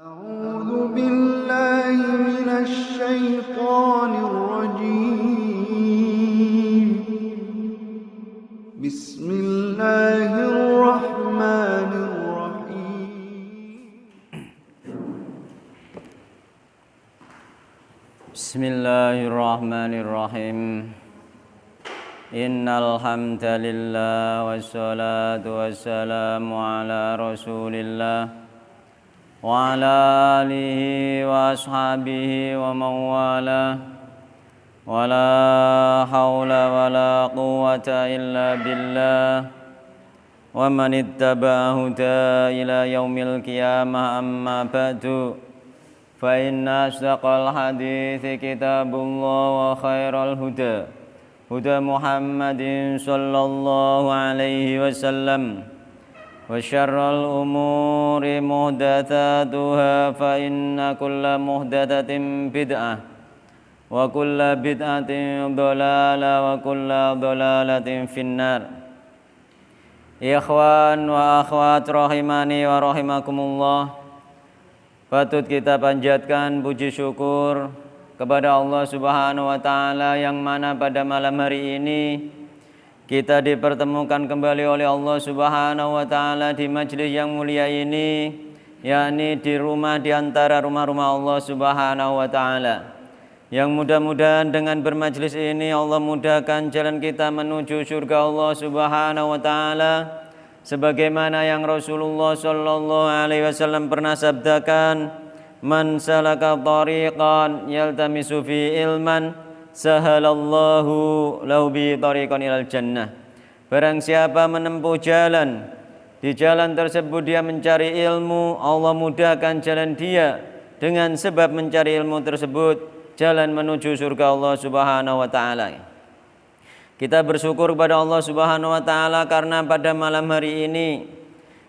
أعوذ بالله من الشيطان الرجيم بسم الله الرحمن الرحيم بسم الله الرحمن الرحيم إن الحمد لله والصلاة والسلام على رسول الله وعلى آله وأصحابه ومن والاه ولا حول ولا قوة إلا بالله ومن اتبع هداه إلى يوم القيامة أما بعد فإن أصدق الحديث كتاب الله وخير الهدى هدى محمد صلى الله عليه وسلم وشر الأمور محدثاتها فإن كل محدثة بدعة وكل بدعة ضلالة وكل ضلالة في النار. Ikhwan wa akhwat rahimani wa rahimakumullah. Patut kita panjatkan puji syukur kepada Allah Subhanahu wa taala yang mana pada malam hari ini kita dipertemukan kembali oleh Allah Subhanahu wa taala di majelis yang mulia ini, yakni di rumah di antara rumah-rumah Allah Subhanahu wa taala. Yang mudah-mudahan dengan bermajelis ini Allah mudahkan jalan kita menuju surga Allah Subhanahu wa taala, sebagaimana yang Rasulullah sallallahu alaihi wasallam pernah sabdakan, "Man salaka tariqan yaltamisu fi ilman sahalallahu lahu bi tariqan ilal jannah." Barang siapa menempuh jalan, di jalan tersebut dia mencari ilmu, Allah mudahkan jalan dia dengan sebab mencari ilmu tersebut jalan menuju surga Allah Subhanahu wa taala. Kita bersyukur kepada Allah Subhanahu wa taala karena pada malam hari ini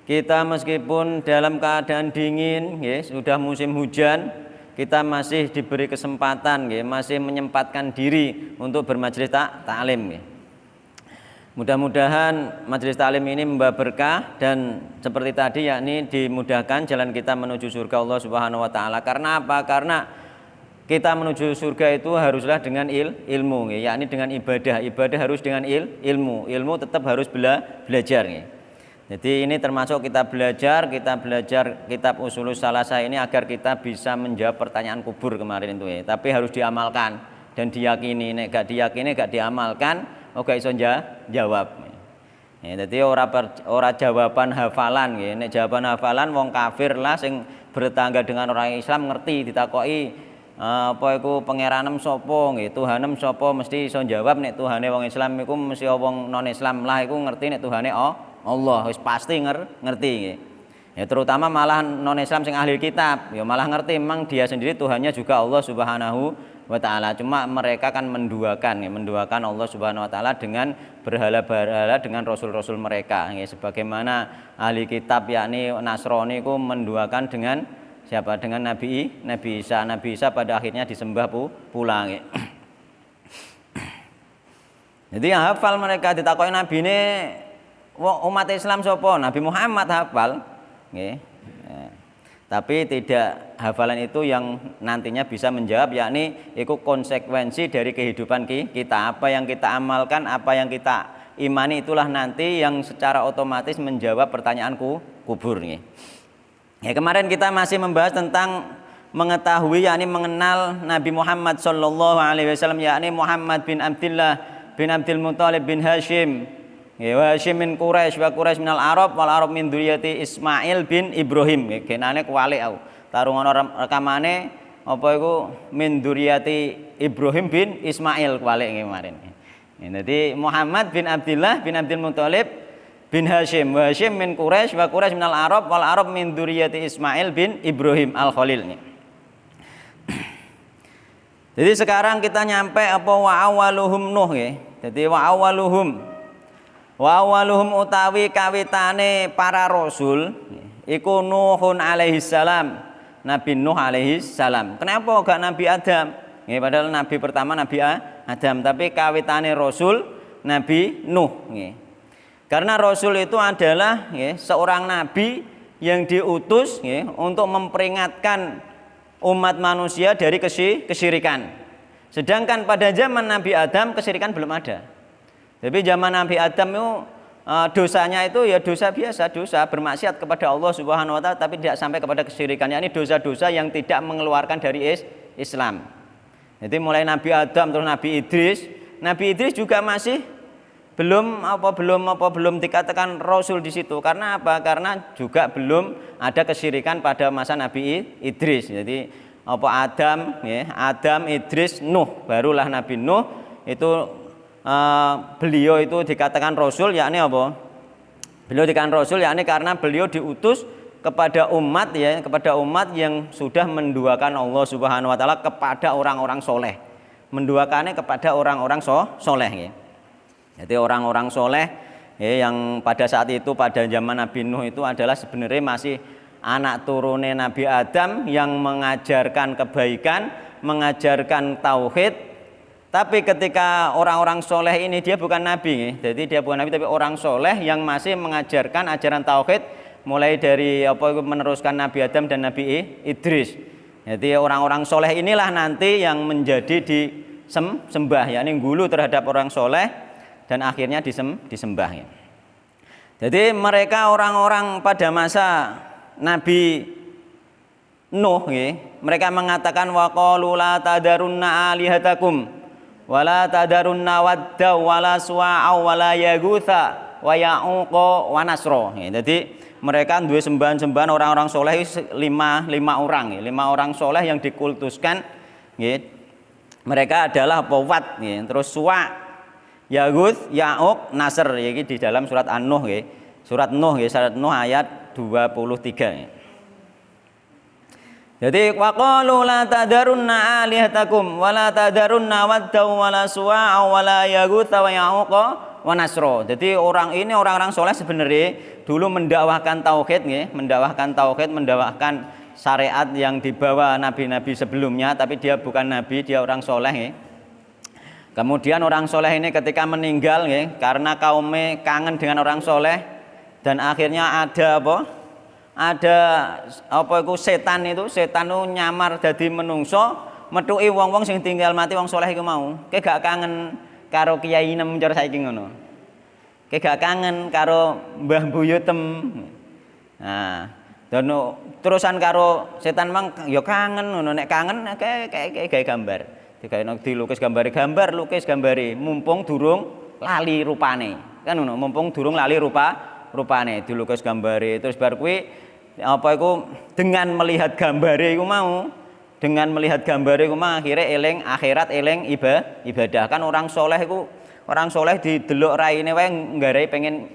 kita meskipun dalam keadaan dingin, sudah musim hujan, kita masih diberi kesempatan, masih menyempatkan diri untuk bermajelis taklim. Mudah-mudahan majelis taklim ini membawa berkah dan seperti tadi yakni dimudahkan jalan kita menuju surga Allah Subhanahu wa taala. Karena apa? Karena kita menuju surga itu haruslah dengan ilmu, yakni dengan ibadah. Ibadah harus dengan ilmu. Ilmu tetap harus belajar. Jadi ini termasuk kita belajar kitab Ushulus Salasah ini agar kita bisa menjawab pertanyaan kubur kemarin itu. Tapi harus diamalkan dan diyakini. Nek gak diyakini, gak diamalkan, gak iso jawab. Jadi ora jawaban hafalan. Nek jawaban hafalan wong kafir lah sing bertetangga dengan orang Islam ngerti ditakoki apa iku pangeranem sapa nggih, Tuhanem sapa, mesti iso jawab. Nek Tuhane wong Islam iku mesti wong non Islam lah iku ngerti nek Tuhane Allah, wis pasti ngerti nggih. Ya terutama malah non Islam sing ahli kitab, ya malah ngerti memang dia sendiri Tuhannya juga Allah Subhanahu wa taala. Cuma mereka kan menduakan Allah Subhanahu wa taala dengan berhala-berhala dengan rasul-rasul mereka nggih. Sebagaimana ahli kitab yakni Nasrani iku menduakan dengan siapa? Dengan Nabi Isa. Nabi Isa pada akhirnya disembah pula nggih. Jadi hafal mereka ditakoki nabine umat Islam sapa? Nabi Muhammad hafal nggih. Tapi tidak hafalan itu yang nantinya bisa menjawab, yakni itu konsekuensi dari kehidupan kita. Apa yang kita amalkan, apa yang kita imani itulah nanti yang secara otomatis menjawab pertanyaan kubur nggih. Ya, kemarin kita masih membahas tentang mengetahui yakni mengenal Nabi Muhammad sallallahu alaihi wasallam, yakni Muhammad bin Abdullah bin Abdul Muthalib bin Hashim. Ya, Hashim min Quraisy wa Quraisy minal Arab wal Arab min dzurriyyati Ismail bin Ibrahim. Genane kuwalik aku. Tarungan rekamane apa iku min dzurriyyati Ibrahim bin Ismail kuwalik kemarin. Jadi Muhammad bin Abdullah bin Abdul Muthalib bin Hashim, wa Hashim min Quraisy wa Quraisy minal Arab wal Arab min dzurriyyati Ismail bin Ibrahim al-Khalil nih. Jadi sekarang kita nyampe apa wa awaluhum Nuh nggih. Jadi wa awaluhum utawi kawitane para rasul iku Nuhun alaihi salam, Nabi Nuh alaihi salam. Kenapa gak Nabi Adam? Nggih, padahal nabi pertama Nabi Adam, tapi kawitane rasul Nabi Nuh nggih. Karena rasul itu adalah seorang nabi yang diutus ya, untuk memperingatkan umat manusia dari kesyirikan. Sedangkan pada zaman Nabi Adam kesyirikan belum ada. Tapi zaman Nabi Adam itu dosanya itu ya dosa biasa, dosa bermaksiat kepada Allah Subhanahu wa taala tapi tidak sampai kepada kesyirikan. Ini dosa-dosa yang tidak mengeluarkan dari Islam. Jadi mulai Nabi Adam terus Nabi Idris juga masih belum dikatakan rasul di situ. Karena apa? Karena juga belum ada kesyirikan pada masa Nabi Idris. Jadi Adam ya, Adam, Idris, Nuh, barulah Nabi Nuh itu beliau itu dikatakan rasul, yakni apa? Beliau dikatakan rasul yakni karena beliau diutus kepada umat ya, kepada umat yang sudah menduakan Allah Subhanahu wa taala kepada orang-orang soleh. Menduakannya kepada orang-orang soleh ya. Jadi orang-orang soleh ya, yang pada saat itu pada zaman Nabi Nuh itu adalah sebenarnya masih anak turunnya Nabi Adam yang mengajarkan kebaikan, mengajarkan tauhid. Tapi ketika orang-orang soleh ini dia bukan nabi, jadi dia bukan nabi tapi orang soleh yang masih mengajarkan ajaran tauhid mulai dari meneruskan Nabi Adam dan Nabi Idris. Jadi orang-orang soleh inilah nanti yang menjadi disembah, yakni gulu terhadap orang soleh dan akhirnya disembah. Ya. Jadi mereka orang-orang pada masa Nabi Nuh, ya, mereka mengatakan waqalu la tadarunna alihatakum wala tadarunna wadda wala suwa'a wala yagutha wa ya'uqa wa nasra. Jadi mereka duwe sembahan-sembahan orang-orang soleh lima orang, ya. 5 orang soleh yang dikultuskan ya. Mereka adalah Wat ya. Terus Suwa', Yaguth, Ya'uq, Nasr ya, di dalam surat An-Nuh ya. Surat Nuh ya, surat Nuh ayat 23 ya. Jadi waqalu la tadarunna alihatakum wala tadarunna wadda wala suwa'a wala yagutha wa ya'uqa wa nasra. Jadi orang-orang soleh sebenarnya dulu mendakwahkan tauhid ya, mendakwahkan syariat yang dibawa nabi-nabi sebelumnya, tapi dia bukan nabi, dia orang soleh ya. Kemudian orang soleh ini ketika meninggal ya, karena kaumnya kangen dengan orang soleh dan akhirnya ada setan itu nyamar dadi menungso metuki wong-wong sing tinggal mati wong soleh iku mau. Kowe gak kangen karo kiai nem cara saiki ngono. Kowe gak kangen karo mbah buyutem. Nah, dan terusan karo setan mang ya kangen ngono. Nek kangen kayak gambar. Digawe dilukis gambar lukis gambare mumpung durung lali rupane. Kan ngono, mumpung durung lali rupane dilukis gambare terus bar kuwi dengan melihat gambare iku mau akhirnya eling akhirat eling ibadah. Kan orang soleh didelok raine wae nggarai pengen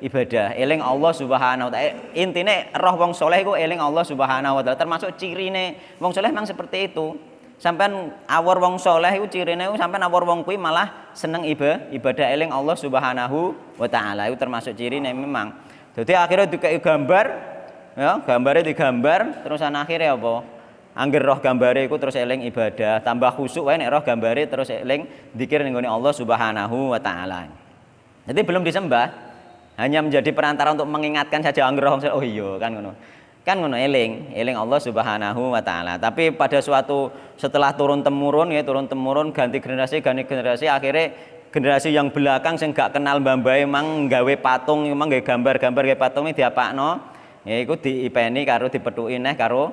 ibadah eling Allah Subhanahu wa taala. Intine roh wong soleh iku eling Allah Subhanahu wa taala, termasuk cirine wong soleh memang seperti itu. Sampean awor wong soleh iku cirine sampean awor wong kuwi malah seneng ibadah eling Allah Subhanahu wa taala. Itu termasuk cirine memang. Jadi akhirnya dikai gambar ya, gambare digambar terus akhirnya apa? Angger roh gambare iku terus eling ibadah, tambah khusyuk wae nek roh gambare terus eling dzikir ning gone Allah Subhanahu wa taala. Jadi belum disembah, hanya menjadi perantara untuk mengingatkan saja angger roh oh iya kan ngono. Kan ngono eling Allah Subhanahu wa taala. Tapi pada suatu setelah turun temurun ganti generasi akhirnya generasi yang belakang sing gak kenal mbah-mbahe mang gawe patung, mang gawe gambar-gambar gawe patung iki diapakno. Ya iku diipeni karo dipethuki neh karo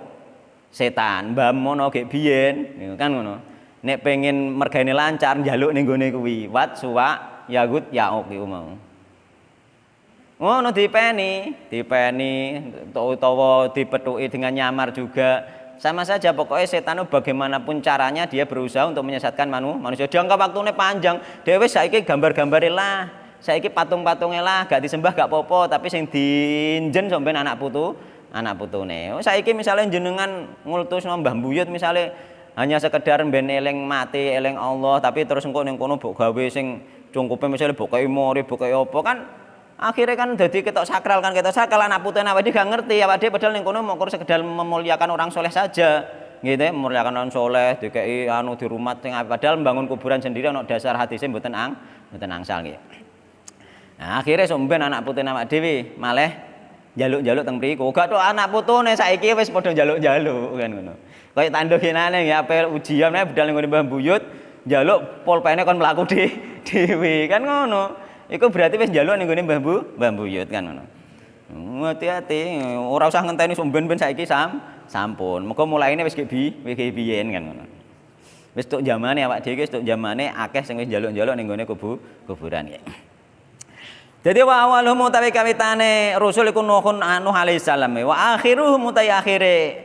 setan. Mbah mono gek biyen, kan ngono. Nek pengen mergane lancar njaluk ning gone kuwi, Wat, Suwa, Yagut, Ya'uq iku mau. Ngono dipeni utawa dipethuki dengan nyamar juga. Sama saja pokoknya setan itu bagaimanapun caranya dia berusaha untuk menyesatkan manusia. Jangka waktunya panjang. Dhewe saiki gambar-gambare lah. Saiki patung-patungnya lah gak disembah gak popo, tapi sing dinjen sampean anak putune. Saiki misalnya jenengan ngultus mbah buyut misalnya hanya sekedar ben eling mati, eling Allah, tapi terus engko ning kono mbok gawe sing cungkupe misalnya mbok kei mori, mbok kei apa kan akhirnya kan dadi ketok sakral anak putune awake gak ngerti awake padahal ning kono mung sekedar memuliakan orang soleh saja. Gitu, memuliakan orang soleh, dikei di rumah padahal membangun kuburan sendiri ana dasar hadise mboten angsal nggih. Nah, akhirnya somben anak putih nama dewi malah Jaluk-jaluk teng mriku. Gak tok anak putune saiki wis padha jaluk-jaluk kan ngono. Kaya tandha kinane ya ape ujian ae budal ngene Mbah Buyut, jaluk pulpene kon mlaku dhewe kan ngono. Iku berarti wis njaluk ning gone Mbah Buyut kan ngono. Hati-hati, ora usah ngenteni somben-ben saiki sampun. Muga mulaine wis biyen kan ngono. Wis tok jamane awak dhewe wis tok jamane akeh sing wis njaluk-njaluk ning gone kuburan ya. Jadi wa awaluhum utawi kawitane rasul iku Nuh alaihi salam wa akhiruhum utawi akhire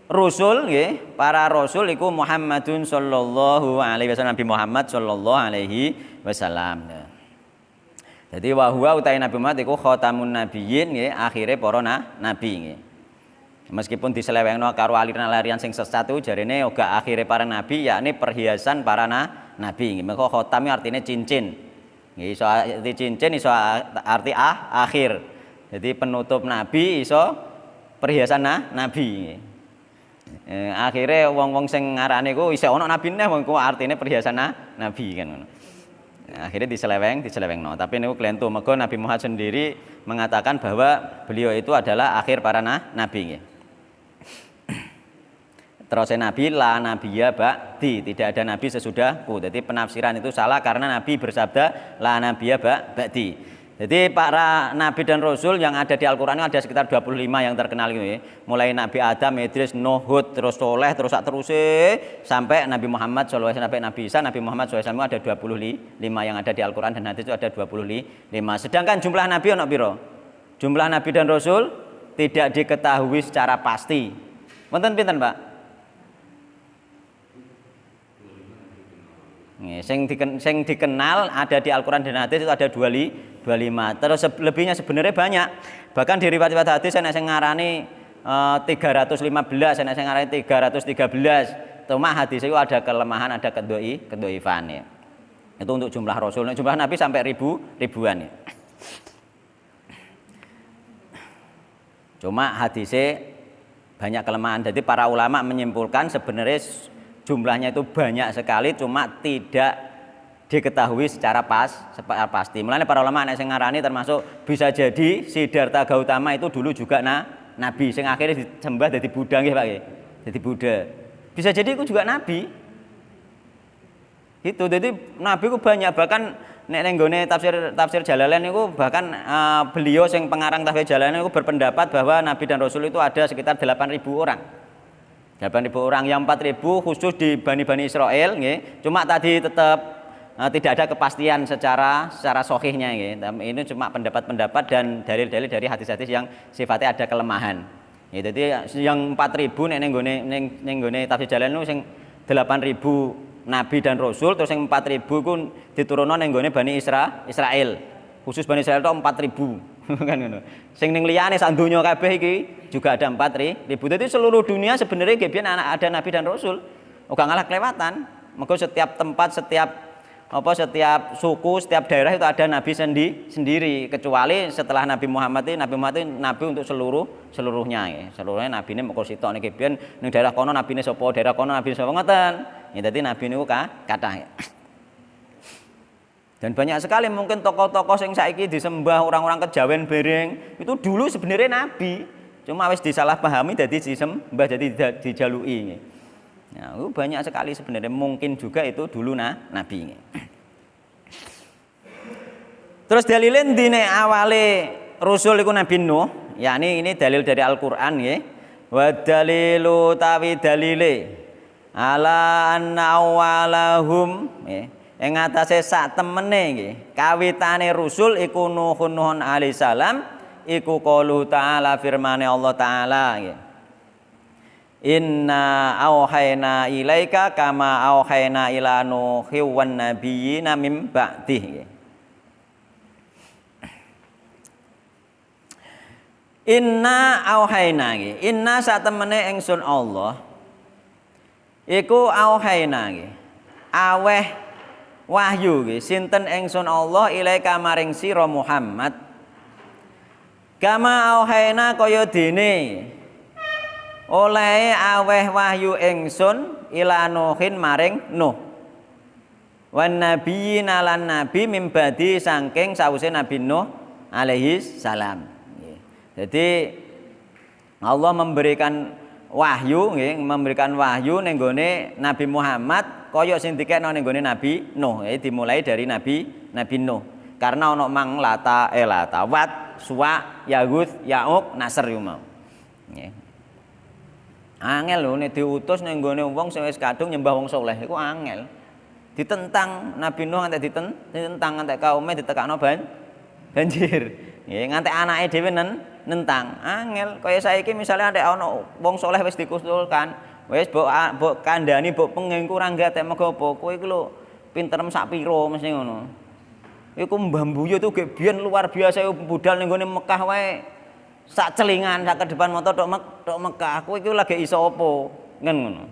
rasul nggih para rasul iku Muhammadun sallallahu alaihi wasallam Nabi Muhammad sallallahu alaihi wasallam. Jadi wa huwa utawi Nabi Muhammad iku khatamun nabiyyin nggih akhire para nabi nggih. Meskipun diselewengno karo aliran-aliran sing sesat itu jarene uga akhire para nabi yakni perhiasan para nabi nggih. Maka khatam artine cincin. Iso arti cincin, iso arti akhir. Jadi penutup nabi, iso perhiasan nabi. Akhirnya wong-wong sing ngarane ku iso ana nabine wong ku artine perhiasan nabi kan ngono. Akhirnya diselewengno. Tapi niku klentu mergo Nabi Muhammad sendiri mengatakan bahwa beliau itu adalah akhir para nabi nggih. Terus Nabi la nabiyya ba'di, tidak ada nabi sesudahku. Jadi penafsiran itu salah karena Nabi bersabda la nabiyya ba'di. Jadi para nabi dan rasul yang ada di Al-Qur'an ada sekitar 25 yang terkenal gitu ya. Mulai Nabi Adam, Idris, Nuh, Hud, terus Soleh, terus sampai Nabi Muhammad SAW, sampai Nabi Isa, Nabi Muhammad SAW ada 25 yang ada di Al-Qur'an dan hadis itu ada 25. Sedangkan jumlah nabi ono piro? Jumlah nabi dan rasul tidak diketahui secara pasti. Wonten pinten, Pak? Sing dikenal ada di Al-Qur'an dan hadis itu ada 25. Terus lebihnya sebenarnya banyak. Bahkan di riwayat hadis ana sing ngarani 315, ana sing ngarani 313. Cuma hadis itu ada kelemahan, ada kedhaifan ya. Itu untuk jumlah rasul. Jumlah nabi sampai ribuan ya. Cuma hadisnya banyak kelemahan. Jadi para ulama menyimpulkan sebenarnya jumlahnya itu banyak sekali, cuma tidak diketahui secara pasti. Mulanya para ulama yang ngarani termasuk bisa jadi Siddhartha Gautama itu dulu juga nabi, sing akhirnya disembah jadi Buddha nggih Pak nggih. Jadi Buddha. Bisa jadi itu juga nabi. Itu jadi nabi itu banyak, bahkan nek nggone tafsir Jalalain itu bahkan beliau yang pengarang tafsir Jalalain itu berpendapat bahwa nabi dan rasul itu ada sekitar 8.000 orang. 8.000 orang, yang 4.000 khusus di Bani Israel nggih. Cuma tadi tetap tidak ada kepastian secara sahihnya nggih. Ini cuma pendapat-pendapat dan dalil-dalil dari hadis-hadis yang sifatnya ada kelemahan. Ya, jadi yang 4.000 nek ning nggone tafsir Jalalain niku sing 8.000 nabi dan rasul, terus yang 4.000 ku diturunno ning nggone Bani Israel. Khusus Bani Israel itu 4.000. Kan ngono. Sing ning liyane sak donya kabeh iki juga ada 4.000. Jadi seluruh dunia sebenarnya gebian ada nabi dan rasul. Ora ngalah kelewatan. Mergo setiap tempat, setiap suku, setiap daerah itu ada nabi sendiri, kecuali setelah Nabi Muhammad itu nabi untuk seluruhnya ya. Seluruhnya nabine moko sitok niki gebian ning daerah kono nabine sapa, daerah kono nabine sapa ngoten. Ya dadi nabi niku kathah ya. Dan banyak sekali mungkin tokoh-tokoh yang saiki disembah orang-orang kejawen bereng itu dulu sebenarnya nabi, cuma wis disalahpahami jadi disembah, jadi dijalui. Nah, itu banyak sekali sebenarnya, mungkin juga itu dulu nabi. Terus dalilin dine awale rasul iku Nabi Nuh, yakni ini dalil dari Al-Qur'an nggih. Wa dalilu tawi dalile ala anna awalahum ing atase sak temene nggih kawitane rusul iku Nuhun alaihi salam iku qaulu ta'ala firmane Allah taala nggih inna auhayna ilaika kama auhayna ila nuhi wan nabiyina mim ba'dih nggih inna auhayna nggih inna sak temene ingsun Allah iku auhayna nggih aweh wahyu nggih sinten ingsun Allah ilaika maring sira Muhammad kama auhayna kaya dene oleh aweh wahyu ingsun ila Nuhin maring Nuh wan nabiyina lan nabi mimbadi saking sawise Nabi Nuh alaihi salam. Jadi Allah memberikan wahyu nggih, memberikan wahyu ning gone Nabi Muhammad kaya sing dikekno ning gone Nabi Nuh. Dimulai dari Nabi Nuh. Karena ana mang lata wat, suwa, yaguth, yauk, nasr yo mau. Nggih. Angel lho nek diutus ning gone wong sing wis kadung nyembah wong saleh iku angel. Ditentang Nabi Nuh nganti ditentang nganti kaume ditekakno banjir. Nggih, nganti anake dhewe nentang. Angel kaya saiki misale nek ana wong saleh wis dikusulkan, wis mbok kandhani mbok pengen kurang gatek mergo apa? Kowe iku lho pinterem sak pira mesti ngono. Iku Mbah Mbuyu itu biyen luar biasa budal ning gone Mekah wae. Sak celingan sak kedepan motor tok Mekah. Kowe iki lagi iso apa? Ngen ngono.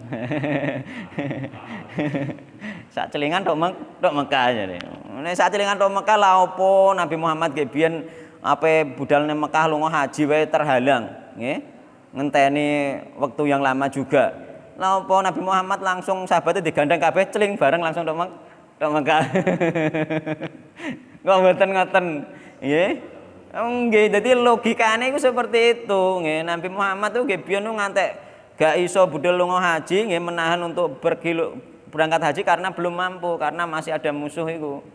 Sak celingan tok Mekah jare. Nek sak celingan tok Mekah la opo Nabi Muhammad ge biyen ape budal ning Mekah lunga haji wae terhalang, nggih. Ngenteni waktu yang lama juga. La opo Nabi Muhammad langsung sahabatnya digandeng kabeh celing bareng langsung tok Mekah. Kok mboten ngoten, nggih. Nggih, dadi logikane iku seperti itu, nggih. Nabi Muhammad tuh nggih biyen ngantek gak iso budal lunga haji, nggih menahan untuk berangkat haji karena belum mampu, karena masih ada musuh iku.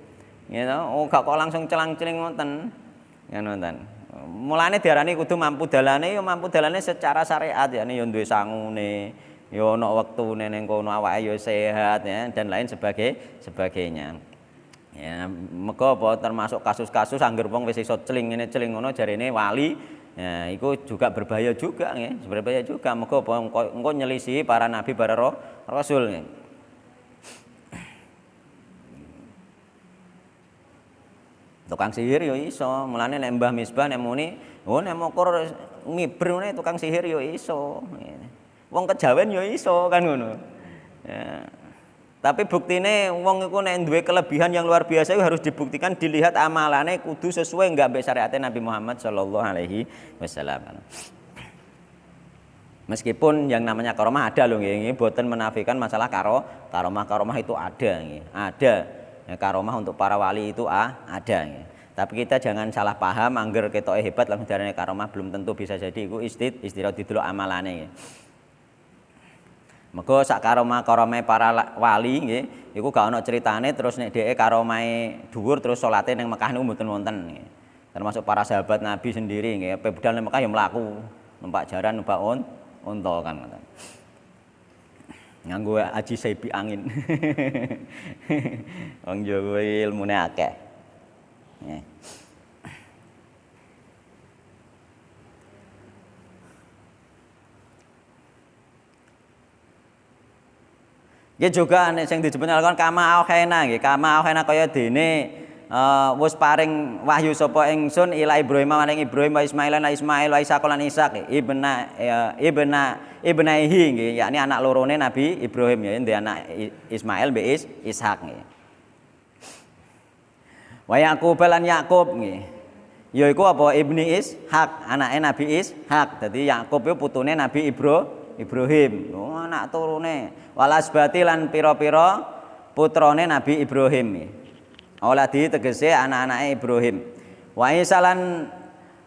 Nggih to, gak kok langsung celang-celing ngoten. Ngoten. Mulane diarani kudu mampu dalane, ya mampu dalane secara syariat ya, ya duwe sangune, ya ana wektune ning kono awake ya sehat ya dan lain sebagainya. Ya, mergo apa termasuk kasus-kasus angger wong wis iso celing ngene celing ngono jarene wali. Ya, itu juga berbahaya juga nggih, berbahaya juga mergo apa engko nyelisihi para nabi para rasul nggih. Tukang sihir yo iso, mulane nek Mbah Misbah nek muni, oh nek mokor mibrune tukang sihir yo iso. Wong kejawen yo iso kan ngono. Ya. Tapi buktine wong iku nek duwe kelebihan yang luar biasa itu harus dibuktikan, dilihat amalane kudu sesuai enggak mbek syariat Nabi Muhammad sallallahu alaihi wasallam. Meskipun yang namanya karomah ada loh nggih, boten menafikan masalah karomah itu ada nggih. Ada. Ya, karomah untuk para wali itu ada nggih. Tapi kita jangan salah paham angger ketoke hebat langsung darane karomah, belum tentu, bisa jadi iku istirahat didelok amalane nggih. Mergo sak karomah-karomah para wali nggih, iku gak ono ceritane terus nek dheke karomahe dhuwur terus salate ning Mekah niku mboten wonten nggih. Termasuk para sahabat Nabi sendiri nggih, pe budal ning Mekah ya mlaku, numpak jaran, numpak unta kan ngoten. Nganggo aji sepi angin. Wong Jawa ilmune akeh. Nggih. Ya juga nek sing disebut Al-Qur'an kama auhayna nggih, kama auhayna kaya dene wis paring wahyu sapa ingsun ila Ibrahim maring Ibrahim wa Ismail lan Ismail wa Ishaq lan Ishaq ibnaihi nggih, yakni anak lorone Nabi Ibrahim ya, ndek anak Ismail mbek Ishaq nggih. Wa Yaqub lan Yaqub nggih. Yaiku apa ibni Ishaq, anake Nabi Ishaq. Dadi Yaqub iku putune Nabi Ibrahim. Oh, anak turune. Walasbati lan pira-pira putrane Nabi Ibrahim. Auladi tegese anak-anake Ibrahim. Wa Isa lan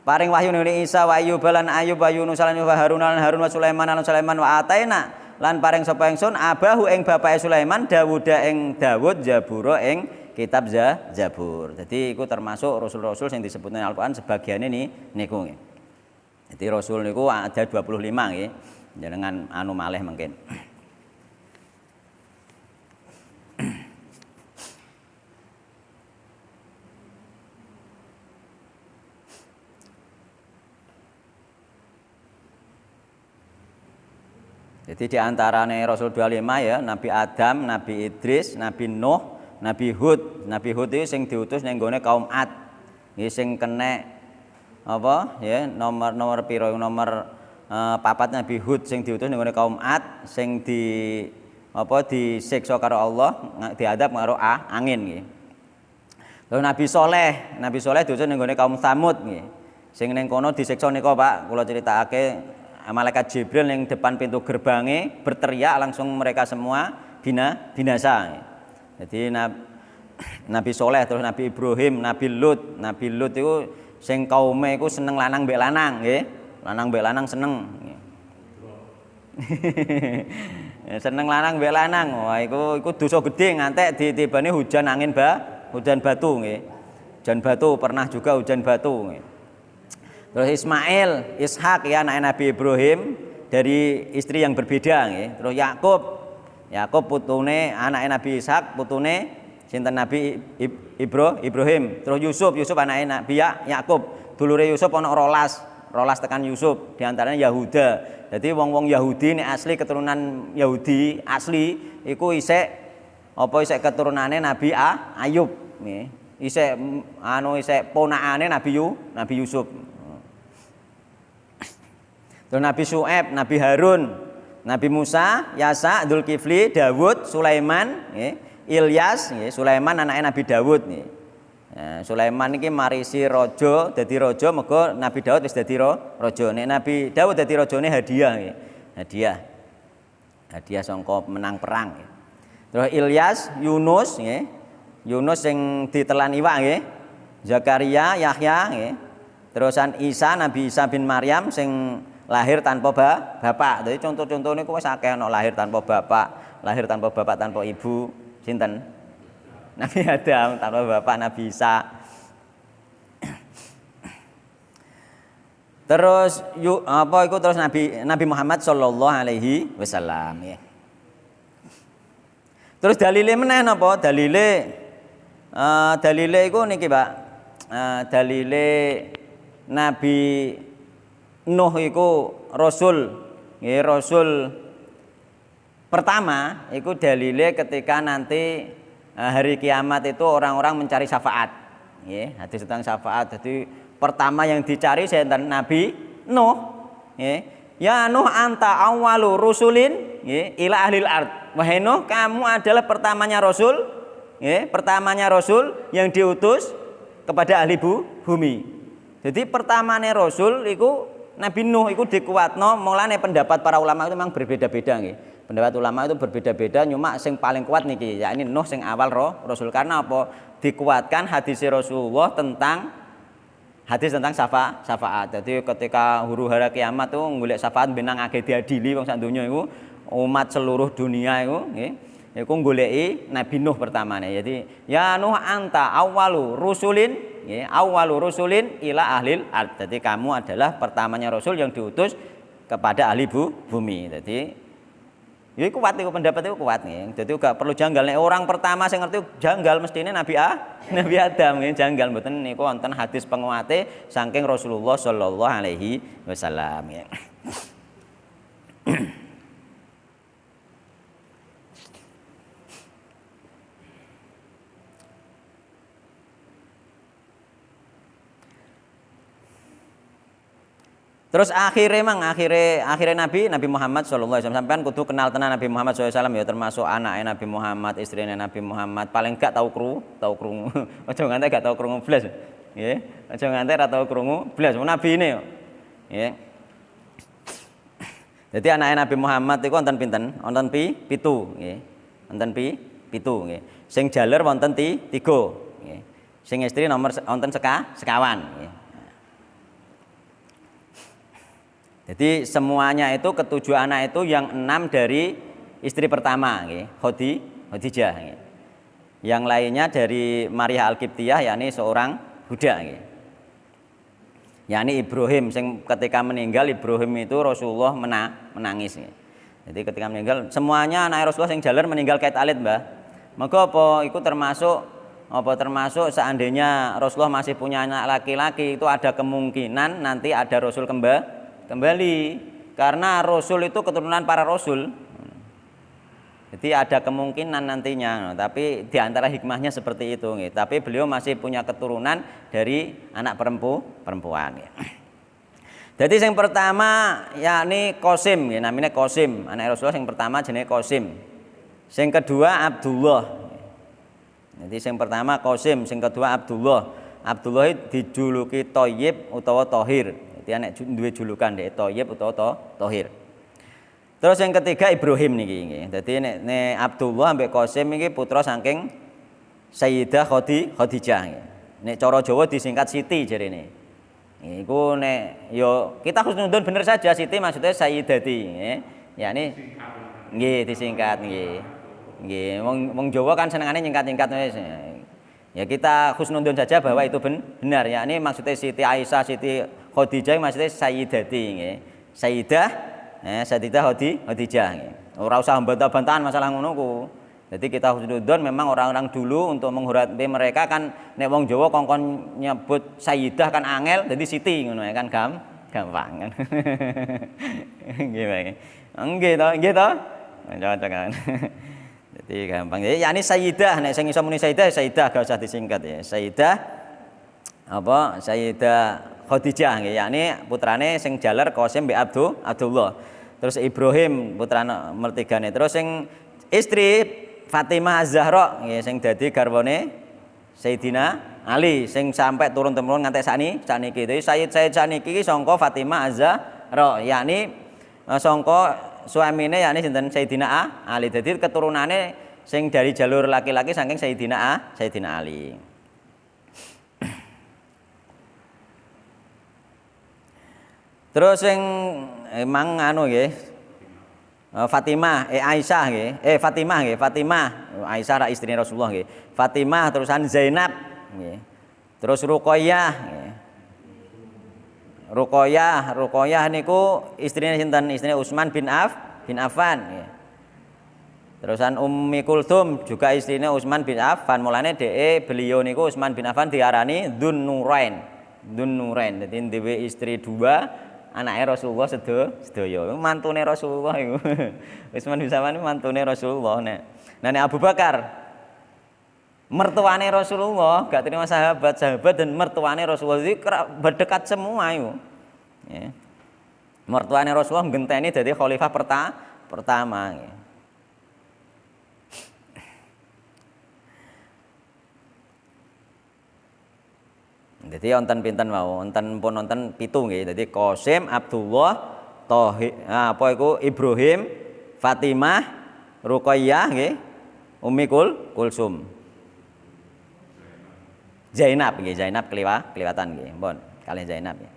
paring wahyu nuli Isa wa Ayyub lan Ayyub wa Yunus lan Harun lan Harun wa Sulaiman lan Sulaiman wa ataina lan paring sapa ingsun abahu ing bapake Sulaiman Dawud ing Dawud Zabura ing kitab Zabur. Jadi iku termasuk rasul-rasul sing disebutne Al-Qur'an sebagiane niku nggih. Jadi rasul niku ada 25 nggih. Jangan anu malih mungkin. Jadi di antarane Rasul 25 ya, Nabi Adam, Nabi Idris, Nabi Nuh, Nabi Hud. Nabi Hud itu sing diutus ning gone kaum Ad. Nggih sing kena apa ya, nomor pira nomor papat Nabi Hud sing diutus ning gone kaum Ad, sing disiksa karo Allah, diadab karo angin nggih. Lalu Nabi Soleh diutus ning gone kaum Tsamud nggih. Sing ning kono disiksa nika Pak, kula critakake malaikat Jibril yang depan pintu gerbangnya berteriak langsung mereka semua binasa. Jadi Nabi Soleh terus Nabi Ibrahim, Nabi Lut itu Sing kaume iku seneng lanang mbek lanang nggih. Lanang mbek lanang seneng. Seneng lanang mbek lanang. Wah iku dosa gedhe ngantek ditibane hujan angin hujan batu nggih. Hujan batu pernah juga hujan batu nggih. Terus Ismail, Ishak ya anak Nabi Ibrahim dari istri yang berbeda nggih. Terus Yakub putune anak Nabi Ishak, putune sinten Nabi Ibrahim. Terus Yusuf anak Nabi Yakub. Dulure Yusuf ana 12 tekan Yusuf, diantaranya Yahuda. Jadi wong-wong Yahudi ini asli keturunan Yahudi asli iku isih keturunane Nabi Ayub nggih. Isih ponakane Nabi Yusuf. Terus Nabi Syuaib, Nabi Harun, Nabi Musa, Yasa, Dzulkifli, Dawud, Sulaiman, Ilyas, Sulaiman anaknya Nabi Dawud. Sulaiman ini marisi raja, dadi raja, mergo Nabi Dawud wis dadi raja. Nek Nabi Dawud dadi rajane hadiah sangka menang perang. Terus Ilyas, Yunus, Yunus sing ditelan iwak nggih. Zakaria, Yahya, terusan Isa, Nabi Isa bin Maryam sing lahir tanpa bapak. Jadi contoh-contoh niku wis akeh ana lahir tanpa bapak tanpa ibu. Sinten? Nabi Adam tanpa bapak, Nabi Isa. Terus terus Nabi Muhammad sallallahu alaihi wasallam ya. Terus dalile meneh napa? Dalile iku niki, Pak. Dalile Nabi Nuh iku rasul pertama iku dalile ketika nanti hari kiamat itu orang-orang mencari syafaat. Nggih, hadis tentang syafaat. Jadi pertama yang dicari sinten? Nabi Nuh. Nggih. Ya Nuh anta awwalu rusulin ila ahlil ard. Wahai Nuh, kamu adalah pertamanya rasul, pertamanya rasul yang diutus kepada ahli bumi. Jadi pertamanya rasul iku Nabi Nuh itu dikuatno, mulane pendapat para ulama itu memang berbeda-beda nggih. Pendapat ulama itu berbeda-beda, cuma sing paling kuat niki yakni Nuh sing awal rasul. Karena apa? Dikuatkan hadis Rasulullah tentang syafaat. Jadi ketika huru-hara kiamat tuh golek syafaat benang akeh diadili wong sak donya iku, umat seluruh dunia iku nggih. Iku goleki Nabi Nuh pertamane. Jadi ya Nuh anta awwalu rusulin, awwalu rusulin ila ahlil ard. Jadi kamu adalah pertamanya rasul yang diutus kepada ahli bumi. Jadi ya kuat iku pendapat itu kuat nggih. Jadi gak perlu janggal nek orang pertama sing ngerti janggal mestine Nabi Adam nggih janggal mboten niku wonten hadis penguate saking Rasulullah sallallahu alaihi wasallam ya. Terus akhirnya Nabi Muhammad sallallahu alaihi wasallam sampean kudu kenal tenan Nabi Muhammad sallallahu alaihi wasallam ya termasuk anaknya Nabi Muhammad, istrinya Nabi Muhammad, paling gak tahu krungu. Aja nganti gak tahu krungu blas. Nggih. Aja nganti ra tahu krungu blas nabi ini yo. Nggih. Jadi anaknya Nabi Muhammad iku wonten pinten? Wonten 7 nggih. Wonten 7 nggih. Sing jaler wonten 3 nggih. Sing istri nomor wonten sekawan nggih. Jadi semuanya itu ketujuh anak itu yang 6 dari istri pertama nggih, Khadijah nggih. Yang lainnya dari Maria Al-Qibtiyah yakni seorang budak nggih. Yakni Ibrahim sing ketika meninggal Ibrahim itu Rasulullah menangis nggih. Jadi ketika meninggal semuanya anak Rasulullah sing jaler meninggal kait alit, Mbah. Maka apa iku termasuk seandainya Rasulullah masih punya anak laki-laki itu ada kemungkinan nanti ada Rasul kembali karena Rasul itu keturunan para Rasul. Jadi ada kemungkinan nantinya, tapi diantara hikmahnya seperti itu. Tapi beliau masih punya keturunan dari anak perempuan. Jadi yang pertama yakni Qasim, namanya Qasim, anak Rasulullah yang pertama jenenge Qasim. Yang kedua Abdullah. Jadi yang pertama Qasim, yang kedua Abdullah. Abdullah dijuluki Thayyib utawa Thahir. Dia nek duwe julukan dek Thayyib utawa Thahir. Terus yang ketiga Ibrahim niki nggih. Dadi nek Abdullah ambek Qasim iki putra saking Sayyidah Khadijah nggih. Nek cara Jawa disingkat Siti jarene. Iku nek yo kita husnudzon bener saja Siti maksudnya Sayyidati nggih. Yakni nggih disingkat nggih. Nggih, wong Jawa kan senengane nyingkat-nyingkat wis. Ya kita husnudzon saja bahwa itu benar yakni maksudnya Siti Aisyah, Siti Khadijah maksudnya Sayyidati nggih. Sayyidah Sayyidah Khadijah nggih. Ora usah bantah-bantahan masalah ngono ku. Jadi kita husnudzon memang orang-orang dulu untuk menghormati mereka kan nek wong Jawa kongkon nyebut Sayyidah kan angel jadi Siti ngono kan gampang kan. Nggih. Nggih to. Cocok kan. Jadi gampang. Jadi yakni Sayyidah nek sing iso muni Sayyidah gak usah disingkat ya. Sayyidah apa? Sayyidah Khadijah nggih yakni putrane sing jaler Qasim mbek Abdullah. Terus Ibrahim putrane mertigane. Terus sing istri Fatimah Az-Zahra nggih sing dadi garwane Sayyidina Ali sing sampai turun-temurun nganti sakniki. Dadi Sayyid sakniki iki sangka Fatimah Az-Zahra yakni sangka suamine yakni sinten Sayyidina Ali. Dadi keturunane sing dari jalur laki-laki saking Sayyidina Ali. Terus sing emang anu nggih Fatimah, Aisyah nggih. Fatimah nggih, Fatimah. Aisyah ra istrine Rasulullah nggih. Fatimah terusan Zainab nggih. Terus Ruqayyah nggih. Ruqayyah niku istrine sinten? Istrine Utsman bin Affan nggih. Terusan Ummi Kulthum juga istrine Utsman bin Affan. Mulane beliau niku Utsman bin Affan diarani Dzun Nurain. Dadi dhewe istri dua. Anake Rasulullah sedaya. Mantune Rasulullah iku. Utsman bin Affan mantune Rasulullah nek. Nek Abu Bakar mertuane Rasulullah, gak terima sahabat dan mertuane Rasulullah itu berdekat semua itu. Ya. Mertuane Rasulullah ngenteni dadi khalifah pertama. Ya. Jadi wonten pinten mau, wonten 7 nggih. Dadi Qasim, Abdullah, apa iku Ibrahim, Fatimah, Ruqayyah nggih, Ummi Kulsum. Zainab nggih, Zainab kliwatan nggih. Pun kalih Zainab nggih.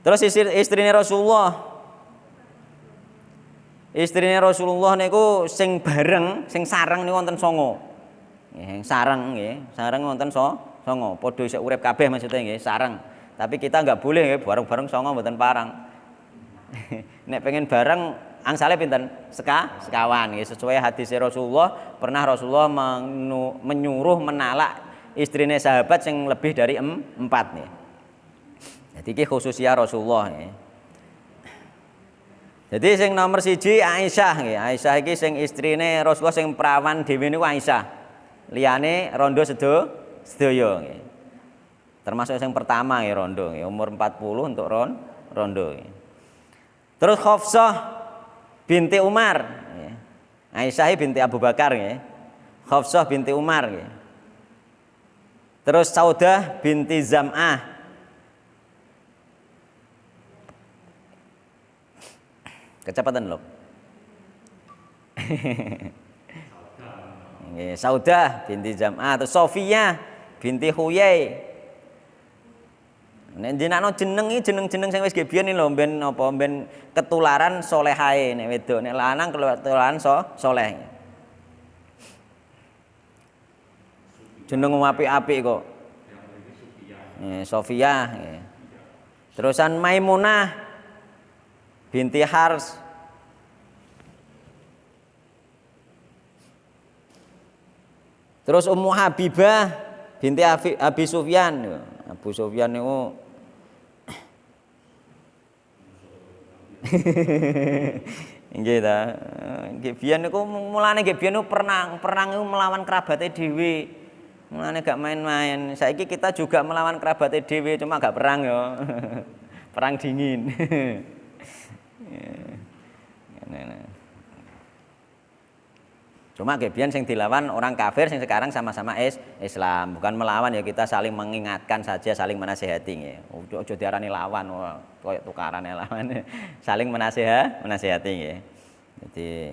Terus istrine Rasulullah. Istrine Rasulullah niku sing bareng, sing sareng niku wonten 9. Nggih, sareng nggih, sareng wonten 9. Padha isih urip kabeh maksudnya nggih, sareng. Tapi kita enggak boleh nggih bareng-bareng 9 mboten parang. Nek pengen bareng angsale pinten? Sekawan nggih sesuai hadis Rasulullah, pernah Rasulullah menyuruh menalak istrine sahabat yang lebih dari 4 nih. Jadi iki khususnya Rasulullah nggih. Jadi sing nomor 1 Aisyah nggih. Aisyah iki sing istrine Rasulullah sing perawan dhewe niku Aisyah. Liyane rondo sedaya nggih. Termasuk yang pertama nggih rondo nggih, umur 40 untuk rondo nggih. Terus Hafsah binti Umar nggih. Aisyah binti Abu Bakar nggih. Hafsah binti Umar nggih. Terus Saudah binti Zam'ah. Kecepatan lho. Nggih, Saudah binti Zam'ah, terus Sofiyah binti Huyai. Nek jenengno jeneng-jeneng sing wis biyen lho ben apa ben ketularan solehae nek wedok, nek lanang ketularan soleh. Jeneng apik-apik kok. Nggih, Sofiyah nggih. Terusan Maimunah binti Hars. Terus Ummu Habibah binti Abi Sufyan. Abu Sufyan niku nggih ta. Nggih biyen niku mulane nggih biyen perang niku melawan kerabate dhewe. Mulane gak main-main. Saiki kita juga melawan kerabate dhewe cuma gak perang ya. Perang dingin. Cuma kebian yang dilawan orang kafir yang sekarang sama-sama Islam, bukan melawan ya, kita saling mengingatkan saja, saling menasehati ya. Ojo diarani lawan, koyo tukaran lawan. Saling menasehati ya. Jadi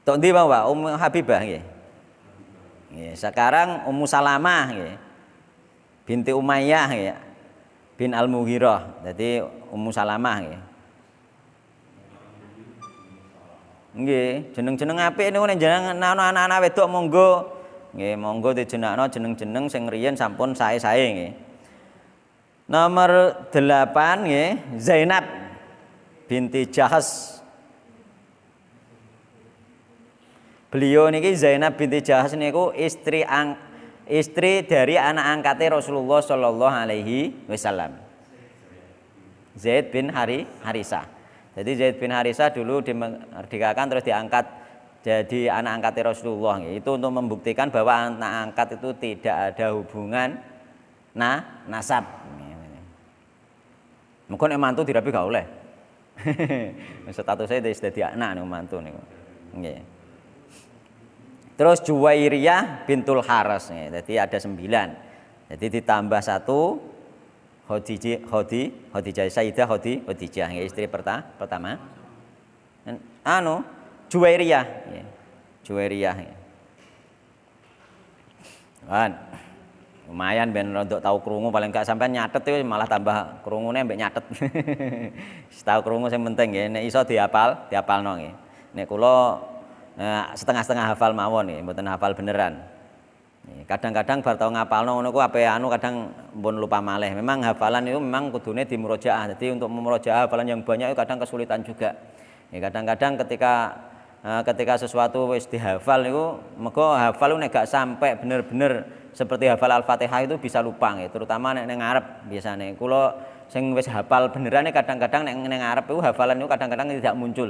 tok ndi Pak Ummu Habibah nggih. Nggih, sekarang Ummu Salamah nggih. binti Umayyah ya. Bin Al-Mughirah. Dadi Ummu Salamah nggih. Nggih, jeneng-jeneng apik niku nek jeneng anak-anak wedok monggo. Nggih, monggo dijenengno jeneng-jeneng sing riyen sampun sae-sae nggih. Nomor 8 nggih, Zainab binti Jahas. Beliau niki Zainab binti Jahas niku istri dari anak angkatnya Rasulullah Shallallahu Alaihi Wasallam. Zaid bin Harisah. Jadi Zaid bin Harisah dulu dimerdekakan terus diangkat jadi anak angkatnya Rasulullah. Itu untuk membuktikan bahwa anak angkat itu tidak ada hubungan nasab. Mungkin nek mantu dirabi gak oleh. Statusnya wis dadi anak niku mantu niku. Nggih. Terus Juwairiyah bintul Haras. Jadi ada 9. Jadi ditambah 1 Khadijah Sayyidah Khadijah istri pertama. Juwairiyah. Juwairiyah. Kan. Lumayan ben rodok tahu krungu paling gak sampean nyatet itu malah tambah krungune mbek nyatet. Tahu krungu sing penting nggih nek iso diapalno nggih. Nek kula setengah-setengah hafal mawon nggih, mboten hafal beneran. Kadang-kadang bar tau ngapalno ngono ku ape kadang pun lupa malih. Memang hafalan itu memang kudune dimurojaah. Jadi untuk memurojaah hafalan yang banyak itu kadang kesulitan juga. Kadang-kadang ketika sesuatu wis dihafal niku mergo hafal nek gak sampai bener-bener seperti hafal Al-Fatihah itu bisa lupa nggih, terutama nek ning ngarep biasane. Kula sing wis hafal benerane kadang-kadang nek ning ngarep itu hafalan niku kadang-kadang tidak muncul.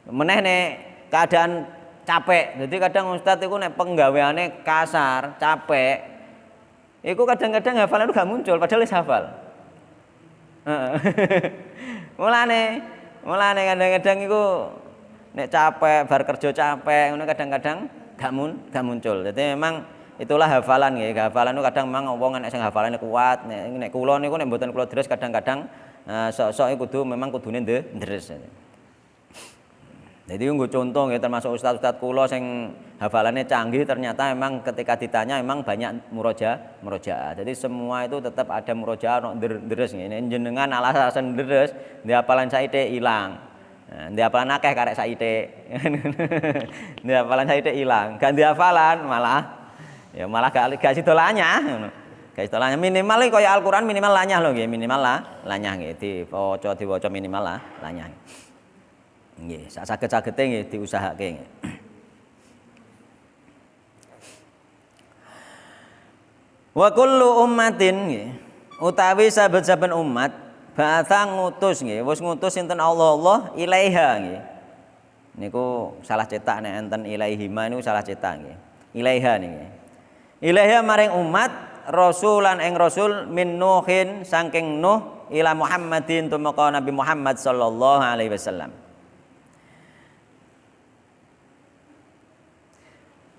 Meneh nek keadaan capek. Jadi kadang ustadz itu nek penggaweane kasar, capek. Iku kadang-kadang hafalan itu gak muncul padahal wis hafal. Mulane kadang-kadang iku nek capek, bar kerja capek, ngono kadang-kadang gak muncul. Jadi memang itulah hafalan nggih. Hafalan itu kadang memang wong nek sing hafalane kuat, nek kula niku nek mboten kula deres kadang-kadang sok-sok kudu memang kudune ndres. Jadi nggo contoh ya termasuk ustaz-ustaz kula sing hafalannya canggih ternyata memang ketika ditanya memang banyak murojaah. Jadi semua itu tetap ada murojaah ono deres ngene. Jenengan alasan deres, ndi hafalan saite ilang. Ndi hafalan akeh karek saite. Ndi hafalan saite ilang. Ganti hafalan malah gak sida lanyah ngono. Gak sida lanyah minimal kaya Al-Qur'an minimal lanyah lho nggih, minimal lanyah nggih. Diwaca minimal lanyah. Nggih, sak saged-sagede nggih diusahake nggih. Wa kullu ummatin nggih, utawi saben-saben umat ba'atha ngutus nggih, wis ngutus sinten Allah ilaiha nggih. Niku salah cetak nek enten ilaihima niku salah cetak nggih. Ilaiha nggih. Ilaiha maring umat rasulan ing rasul min Nuhin saking Nuh ila Muhammadin tumeka Nabi Muhammad sallallahu alaihi wasallam.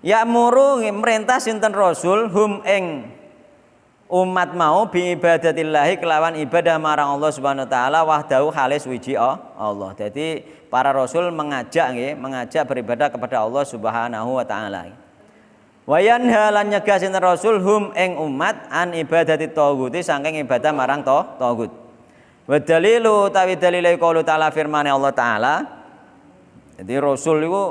Ya'muru merintah sinten rasul hum ing umat mau bi ibadatillahi kelawan ibadah marang Allah Subhanahu wa taala wahdahu halis wiji Allah. Jadi para rasul mengajak beribadah kepada Allah Subhanahu wa taala. Wa yanha lan nyegah sinten rasul hum ing umat an ibadati taghuti saking ibadah marang taghut. Wa dalilu tawi dalile qaulu ta'ala firman Allah taala. Jadi rasul itu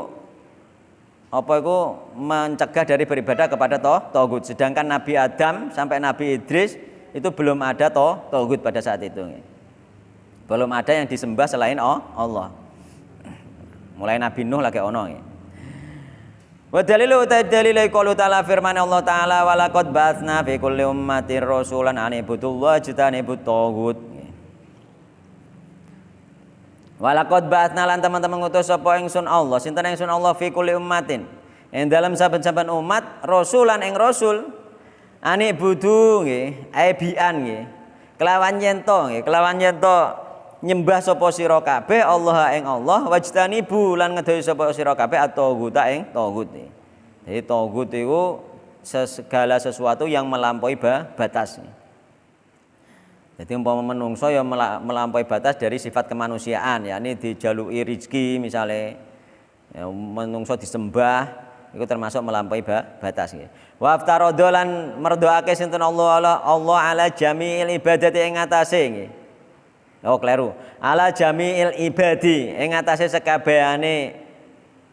mencegah dari beribadah kepada taghut. Sedangkan Nabi Adam sampai Nabi Idris itu belum ada taghut pada saat itu. Belum ada yang disembah selain Allah. Mulai Nabi Nuh lagi ono. Wa dalilu dalilai qaulu ta'ala firman Allah taala wa laqad ba'atsna fi kulli ummatin rasulan an ibudullaha wajtanibut taghut. Walaqad ba'atsna lan teman-teman ngutus sapa ingsun Allah, sinten ingsun Allah fi kulli ummatin. Ing dalam saben-saben umat rasulan ing rasul ani budu nggih, aibian nggih. Kelawan yen to nyembah sapa sira kabeh Allah ing Allah wajtanibu lan ngedohi sapa sira kabeh at-taghuta ing taghut. Jadi taghut iku segala sesuatu yang melampaui batas. Jadi umpama menungso ya melampaui batas dari sifat kemanusiaan, yakni dijaluki rezeki misalnya, ya, menungso disembah, iku termasuk melampaui batas nggih. Wa aftaradha lan merdoake sinten Allah ala jami'il ibadati ing atase nggih. Oh kleru. Ala jami'il ibadi ing atase sekabehane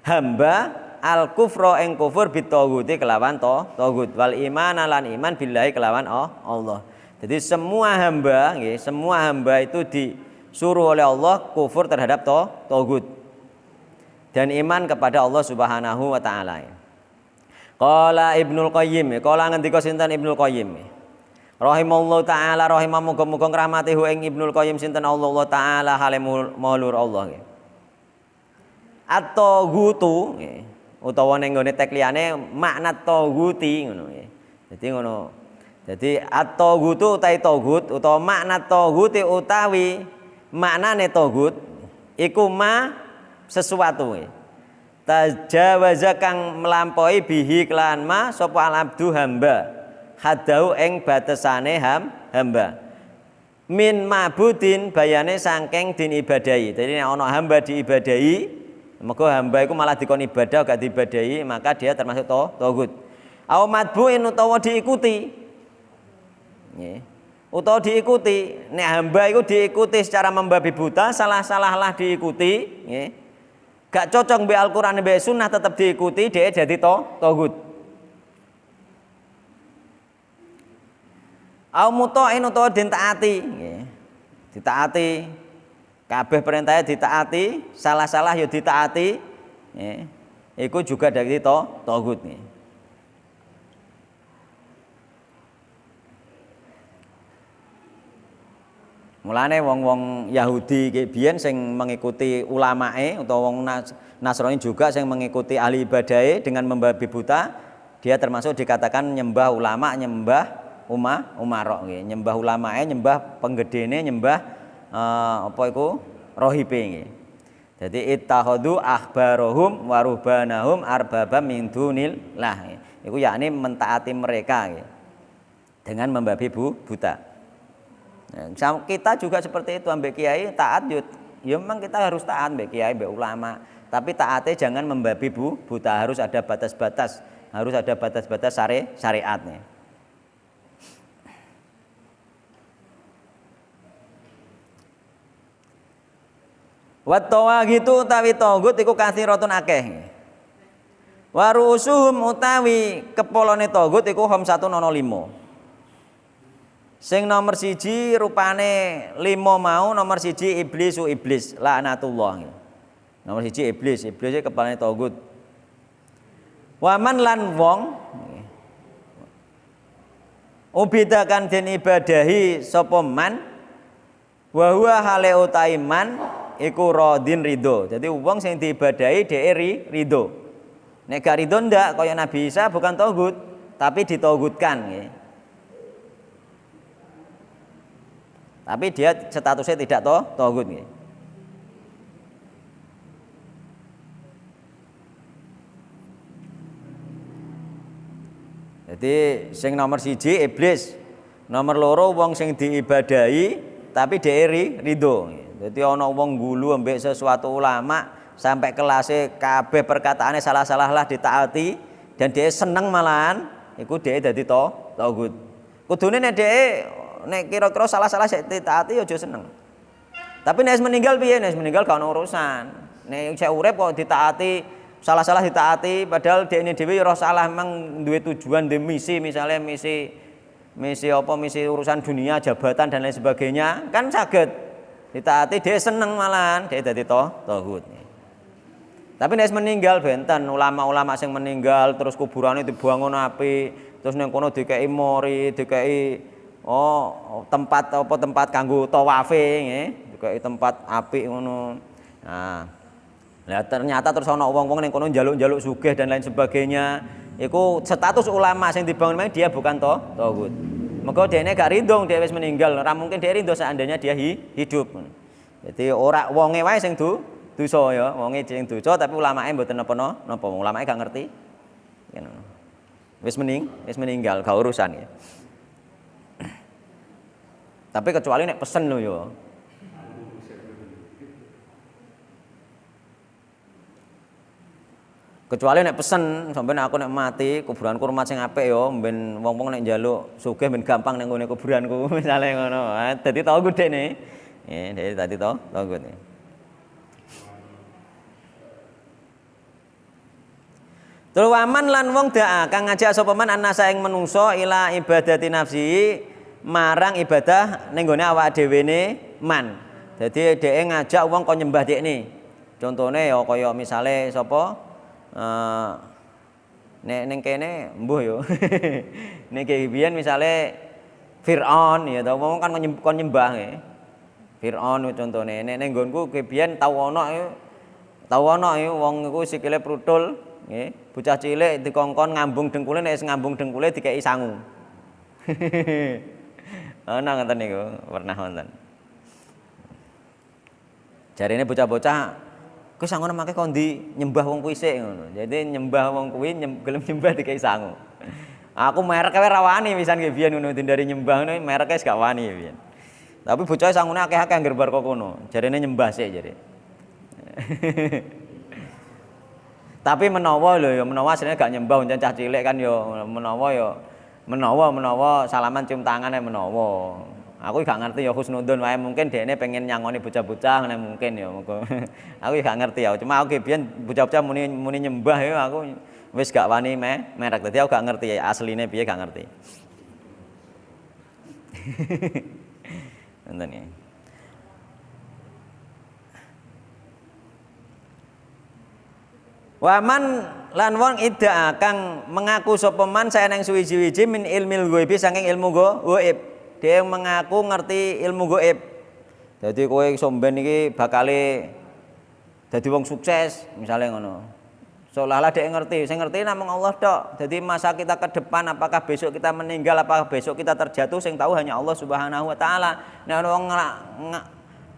hamba al kufra ing kufur bitaghuti kelawan taghut wal iman lan iman billahi kelawan Allah. Jadi semua hamba nggih, semua hamba itu disuruh oleh Allah kufur terhadap taghut dan iman kepada Allah Subhanahu wa taala. Qala Ibnul Qayyim, qala ngendika sinten Ibnul Qayyim. Rahimallahu taala rahimah muga-muga ngrahmati ing Ibnul Qayyim sinten Allah taala halimul maulur Allah nggih. At-taghutu nggih utawa ning nggone tek liyane makna taghuti ngono nggih. Dadi ngono. Dadi at-taghutu utawi taghut utawa makna taghuti utawi maknane taghut iku sesuatu nggih. Tajawaza kang melampaui bihi kelan ma sapa al-abdu hamba. Hadau ing batesane hamba min ma'budin bayane saking din ibadahi. Jadi nek ana hamba diibadahi, maka hamba iku malah dikon ibadah gak diibadahi, maka dia termasuk taghut. Au matbu'in utawa diikuti. Nggih. Utawa diikuti, nek hamba iku diikuti secara membabi buta, salah-salahlah diikuti, nggih. Gak cocok mbek Al-Qur'an mbek sunnah tetap diikuti, dia jadi taghut. Au muta'in utawa den taati nggih. Ditaati. Kabeh perintahnya ditaati, salah-salah ya ditaati. Nggih. Iku juga dari taghut nggih. Mulane wong-wong Yahudi ki biyen sing mengikuti ulamae utawa wong Nasrani juga sing mengikuti ahli ibadahe dengan membabi buta, dia termasuk dikatakan nyembah ulama, nyembah umarok nggih, nyembah ulamae, nyembah penggedene, nyembah apa iku rohibe nggih. Dadi ittakhadhu akhbarahum wa ruhbanahum arbaba min dunillah. Iku yakni mentaati mereka nggih. Dengan membabi buta. Nah, kita juga seperti itu ambek kiai taat ya memang kita harus taat ambek kiai ambek ulama, tapi taatnya jangan membabi buta, harus ada batas-batas, harus ada batas-batas syariatnya. Wa tawaghitu utawi taghut iku kathiratun akeh. Wa rusuhum utawi kepolone taghut iku 5. Sing nomor 1 rupane 5 mau, nomor 1 iblis laknatullah. Nomor 1 iblis iki kepalane taghut. Wa man lan wong ubidakan den ibadahi sapa man wa huwa hale utai man iku radin ridho. Jadi wong sing diibadahi dhek ridho. Nek gak ridho ndak kaya Nabi Isa bukan taghut, tapi ditaghutkan nggih. Tapi dia statusnya tidak taghut nggih. Jadi sing nomor 1 iblis, nomor 2 wong sing diibadahi tapi dhek ridho. Jadi ana wong gulu ambek sesuatu ulama sampai kelasnya kabeh perkataannya salah-salahlah ditaati dan dia seneng malahan, iku dia dadi taghut. Kudune nek dia nek kira-kira salah-salah ditaati ya aja seneng. Tapi nek meninggal piye? Nek meninggal gak ono urusan. Nek isih urip kok ditaati, salah-salah ditaati padahal dekne dhewe ya ora salah, memang duwe tujuan, duwe misi, misalnya misi urusan dunia, jabatan dan lain sebagainya, kan saged ditaati dia seneng malahan dia dadi taghut. Tapi nek meninggal benten ulama-ulama sing meninggal terus kuburane dibuang ngono apik, terus ning kono dikeki mori, dikeki tempat kanggo tawafe nggih, dikeki tempat apik ngono. Nah, lah ternyata terus ana wong-wong ning kono njaluk-njaluk sugih dan lain sebagainya. Iku status ulama sing dibangun dia bukan taghut. Mergo dene gak ridho dia wis meninggal, ora mungkin dia ridho seandainya dia hidup. Jadi ora wonge wae sing dosa ya, wonge sing dosa tapi ulamae mboten napa-napa, ulamae gak ngerti. Wis meninggal gak urusan ya. Tapi kecuali nek pesen lho ya. Kecuali nek pesen sampeyan aku nek mati kuburanku rumah sing apik ya ben wong-wong nek njaluk sugih ben gampang nek nggone kuburanku misale ngono. Dadi tau gedene. Nggih, dadi tau gede. Tur waman lan wong da'a kang ngajak sapa man annasa ing menungso ila ibadati nafsi marang ibadah ning gone awake dhewe ne man. Dadi dhek ngajak wong kok nyembah dhekne. Contone ya kaya misale sapa nek ning kene mbuh yo. Nek biyen misale Firaun ya to wong kan kon nyembah nggih. Firaun contone nek ning nggonku biyen tau ana wong iku sikile prutul nggih, bocah cilik dikongkon ngambung dengkule nek ngambung dengkule dikeki sangu. Ana ngoten niku, pernah wonten. Jarine bocah-bocah kowe sangono make kondi nyembah wong kuwi sik ngono. Jadi nyembah wong kuwi gelem nyembah dikei sangu. Aku mereke ra wani pisan nggih biyen ngono dari nyembah ngono mereke wis gak wani biyen. Tapi bocah sangune akeh-akeh anggere bar kok kono. Jarine nyembah sik jare. Tapi menawa lho ya menawa asline gak nyembah pancen cah cilik kan ya menawa salaman cium tangan ya menawa. Aku gak ngerti ya husnudon wae mungkin dekne pengen nyangoni bocah-bocah ngene mungkin ya muga. Aku gak ngerti ya. Cuma aku biyen bocah-bocah muni nyembah ya aku wis gak wani merek. Dadi aku gak ngerti ya asline piye gak ngerti. Ngoten ya. Waman lan wong idda kang mengaku sapa man saya nang suwi-wiji min ilmil ghaibi saking ilmu ghaib. Dia yang mengaku ngerti ilmu gaib. Jadi kowe somben iki bakale dadi wong sukses, misalnya ngono. Seolah-olah dia ngerti, sing ngerti namung Allah tok. Jadi masa kita ke depan apakah besok kita meninggal, apakah besok kita terjatuh, sing tahu hanya Allah Subhanahu wa taala. Nek ana wong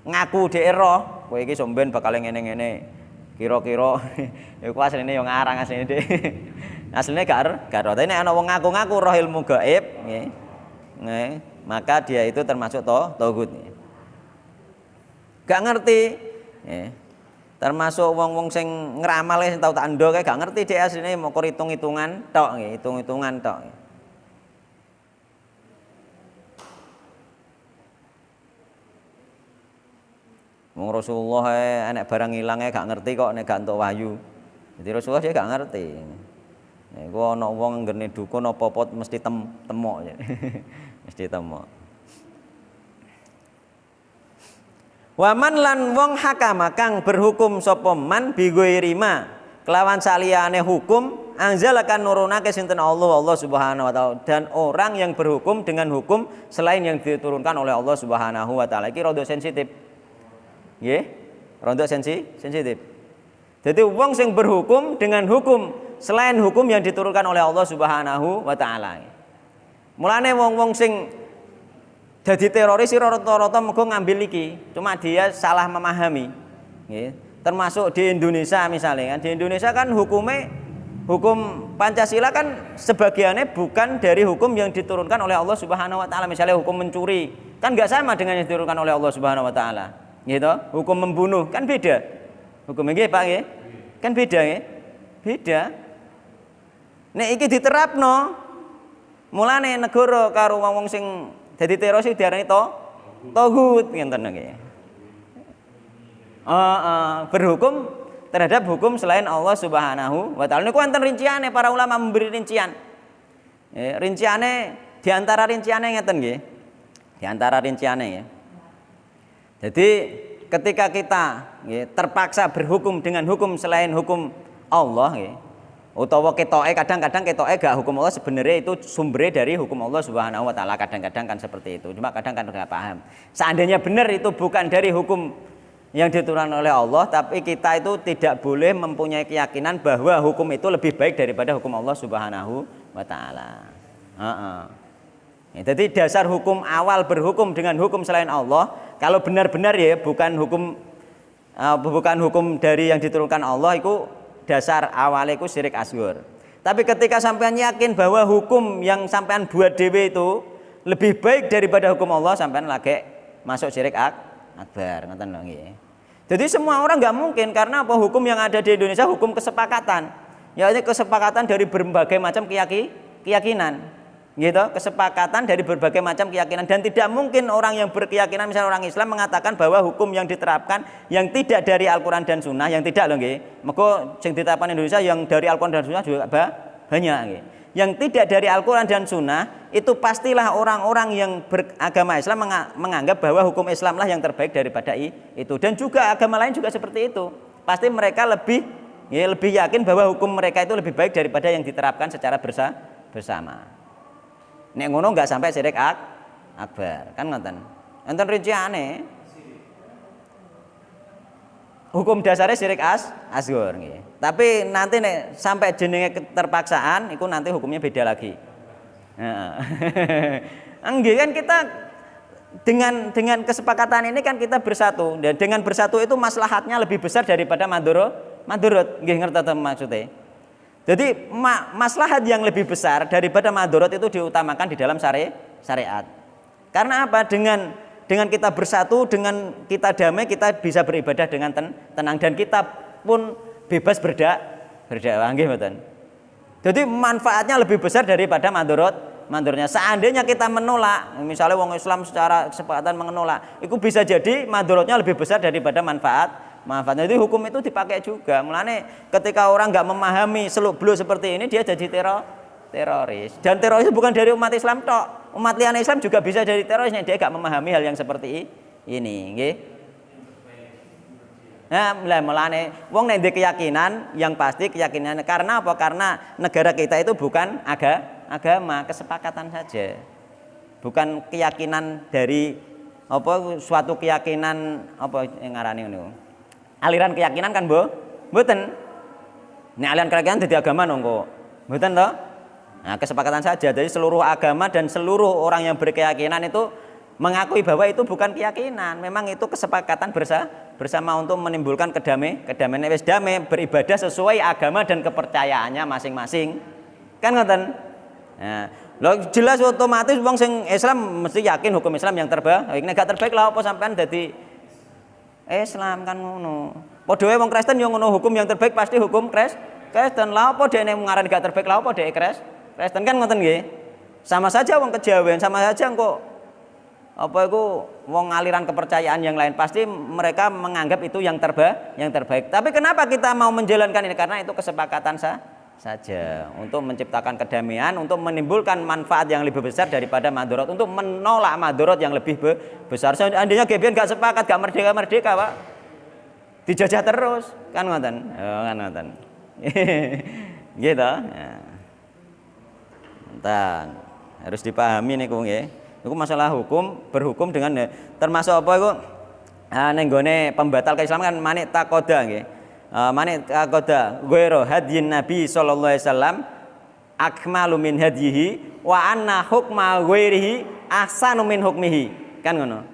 ngaku dhek roh, kowe iki somben bakale ngene-ngene. Kira-kira iku asline yo ngarang asline dhek. Asline gak roh. Tapi nek ana wong ngaku-ngaku roh ilmu gaib, nggih. Maka dia itu termasuk tauhid. Gak ngerti, termasuk wong-wong sing ngramal sing tau tak ndo kae gak ngerti dhek asline mau hitung-hitungan tok nggih, hitung-hitungan tok. Wong Rasulullah enek barang ilang gak ngerti kok nek gak entuk wahyu. Jadi Rasulullah dia gak ngerti. Nek ana wong nggene dukun apa-apa mesti temok. Mesti temok. Waman lan wong hakama kang berhukum sapa man bi ghairi ma kelawan saliyane hukum anzalakan nurunake sinten Allah Subhanahu wa taala dan orang yang berhukum dengan hukum selain yang diturunkan oleh Allah Subhanahu wa taala iki rada sensitif. Nggih, rada sensitif. Jadi wong sing berhukum dengan hukum selain hukum yang diturunkan oleh Allah Subhanahu wa taala. Mulane wong-wong sing dadi teroris rata-rata mergo ngambil iki, cuma dia salah memahami. Nggih. Termasuk di Indonesia misalnya kan. Di Indonesia kan hukum Pancasila kan sebagiannya bukan dari hukum yang diturunkan oleh Allah Subhanahu wa taala. Misalnya hukum mencuri, kan enggak sama dengan yang diturunkan oleh Allah Subhanahu wa taala. Gitu. Hukum membunuh kan beda. Hukum nggih Pak nggih. Kan beda nggih. Beda. Nek iki diterapno mulane negara karo wong-wong sing dadi teroris diarani tauhid ngenten nggih. Berhukum terhadap hukum selain Allah Subhanahu wa taala. Niku wonten rinciane, para ulama memberi rincian. Rinciane di antara rinciane ngeten nggih. Di antara rinciane ya. Jadi ketika kita nggih terpaksa berhukum dengan hukum selain hukum Allah nggih. Utawa ketoke kadang-kadang ketoke gak hukum Allah sebenarnya itu sumbernya dari hukum Allah Subhanahu wa taala, kadang-kadang kan seperti itu. Cuma kadang kan enggak paham. Seandainya benar itu bukan dari hukum yang diturunkan oleh Allah, tapi kita itu tidak boleh mempunyai keyakinan bahwa hukum itu lebih baik daripada hukum Allah Subhanahu wa taala. Jadi dasar hukum awal berhukum dengan hukum selain Allah, kalau benar-benar ya bukan hukum dari yang diturunkan Allah, itu dasar awalnya itu syirik asghar. Tapi ketika sampean yakin bahwa hukum yang sampean buat dhewe itu lebih baik daripada hukum Allah, sampean lagi masuk syirik akbar, ngoten lho nggih. Jadi semua orang nggak mungkin, karena apa, hukum yang ada di Indonesia hukum kesepakatan. Ya ini kesepakatan dari berbagai macam keyakinan. Gitu, kesepakatan dari berbagai macam keyakinan, dan tidak mungkin orang yang berkeyakinan misalnya orang Islam mengatakan bahwa hukum yang diterapkan yang tidak dari Al-Qur'an dan Sunnah, yang tidak loh nggih. Mergo sing diterapkan Indonesia yang dari Al-Qur'an dan Sunnah juga banyak nggih. Yang tidak dari Al-Qur'an dan Sunnah itu pastilah orang-orang yang beragama Islam menganggap bahwa hukum Islamlah yang terbaik daripada itu, dan juga agama lain juga seperti itu. Pasti mereka lebih yakin bahwa hukum mereka itu lebih baik daripada yang diterapkan secara bersama. Nek ngono enggak sampai syirik akbar, kan ngoten. Enten rinciane. Hukum dasarnya syirik asghar nggih. Tapi nanti nek sampai jenenge keterpaksaan iku nanti hukumnya beda lagi. Heeh. Nggih kan kita dengan kesepakatan ini kan kita bersatu, dan dengan bersatu itu maslahatnya lebih besar daripada madorot. Nggih ngerti maksudnya. Jadi maslahat yang lebih besar daripada madorot itu diutamakan di dalam syariat. Karena apa? Dengan kita bersatu, dengan kita damai, kita bisa beribadah dengan tenang, dan kita pun bebas berdakwah nggih mboten. Jadi manfaatnya lebih besar daripada madorotnya. Seandainya kita menolak, misalnya wong Islam secara kesepakatan menolak, itu bisa jadi madorotnya lebih besar daripada manfaatnya. Jadi hukum itu dipakai juga. Mulane ketika orang nggak memahami seluk-beluk seperti ini, dia jadi teroris. Dan teroris bukan dari umat Islam tok. Umat liane Islam juga bisa jadi teroris nek dia nggak memahami hal yang seperti ini, nggih. Nah, mulane wong nek ndek keyakinan, yang pasti keyakinan karena apa? Karena negara kita itu bukan agama, kesepakatan saja. Bukan keyakinan dari apa suatu keyakinan apa yang ngarani ngono. Aliran keyakinan kan mboten. Nek aliran keyakinan dadi agama nongko. Mboten toh? Nah, kesepakatan saja. Jadi seluruh agama dan seluruh orang yang berkeyakinan itu mengakui bahwa itu bukan keyakinan. Memang itu kesepakatan bersama untuk menimbulkan kedamaian. Wis damai beribadah sesuai agama dan kepercayaannya masing-masing. Kan ngoten? Nah, lho jelas otomatis wong sing Islam mesti yakin hukum Islam yang terbaik. Nek gak terbaik lah apa sampean dadi Islam kan ngono. Padha wae wong Kristen yo ngono, hukum yang terbaik pasti hukum Kristen. Lah apa dekne ngarani gak terbaik, lah apa dhek Kristen kan ngoten nggih. Sama saja wong kejawen, sama saja kok apa iku wong aliran kepercayaan yang lain, pasti mereka menganggap itu yang terbaik. Tapi kenapa kita mau menjalankan ini? Karena itu kesepakatan saja untuk menciptakan kedamaian, untuk menimbulkan manfaat yang lebih besar daripada madorot, untuk menolak madorot yang lebih besar. Seandainya GBN gak sepakat, gak merdeka Pak, dijajah terus kan ngoten. Kan ngoten. Gitu. Nah, harus dipahami niku nggih. Niku masalah hukum, berhukum dengan termasuk apa iku? Ning gone pembatal keislaman kan manik takoda nggih. Manik takoda ghairu hadyin Nabi sallallahu alaihi wasallam akmalu min hadyihi wa anna hukma ghairihi ahsanu min hukmihi. Kan ngono.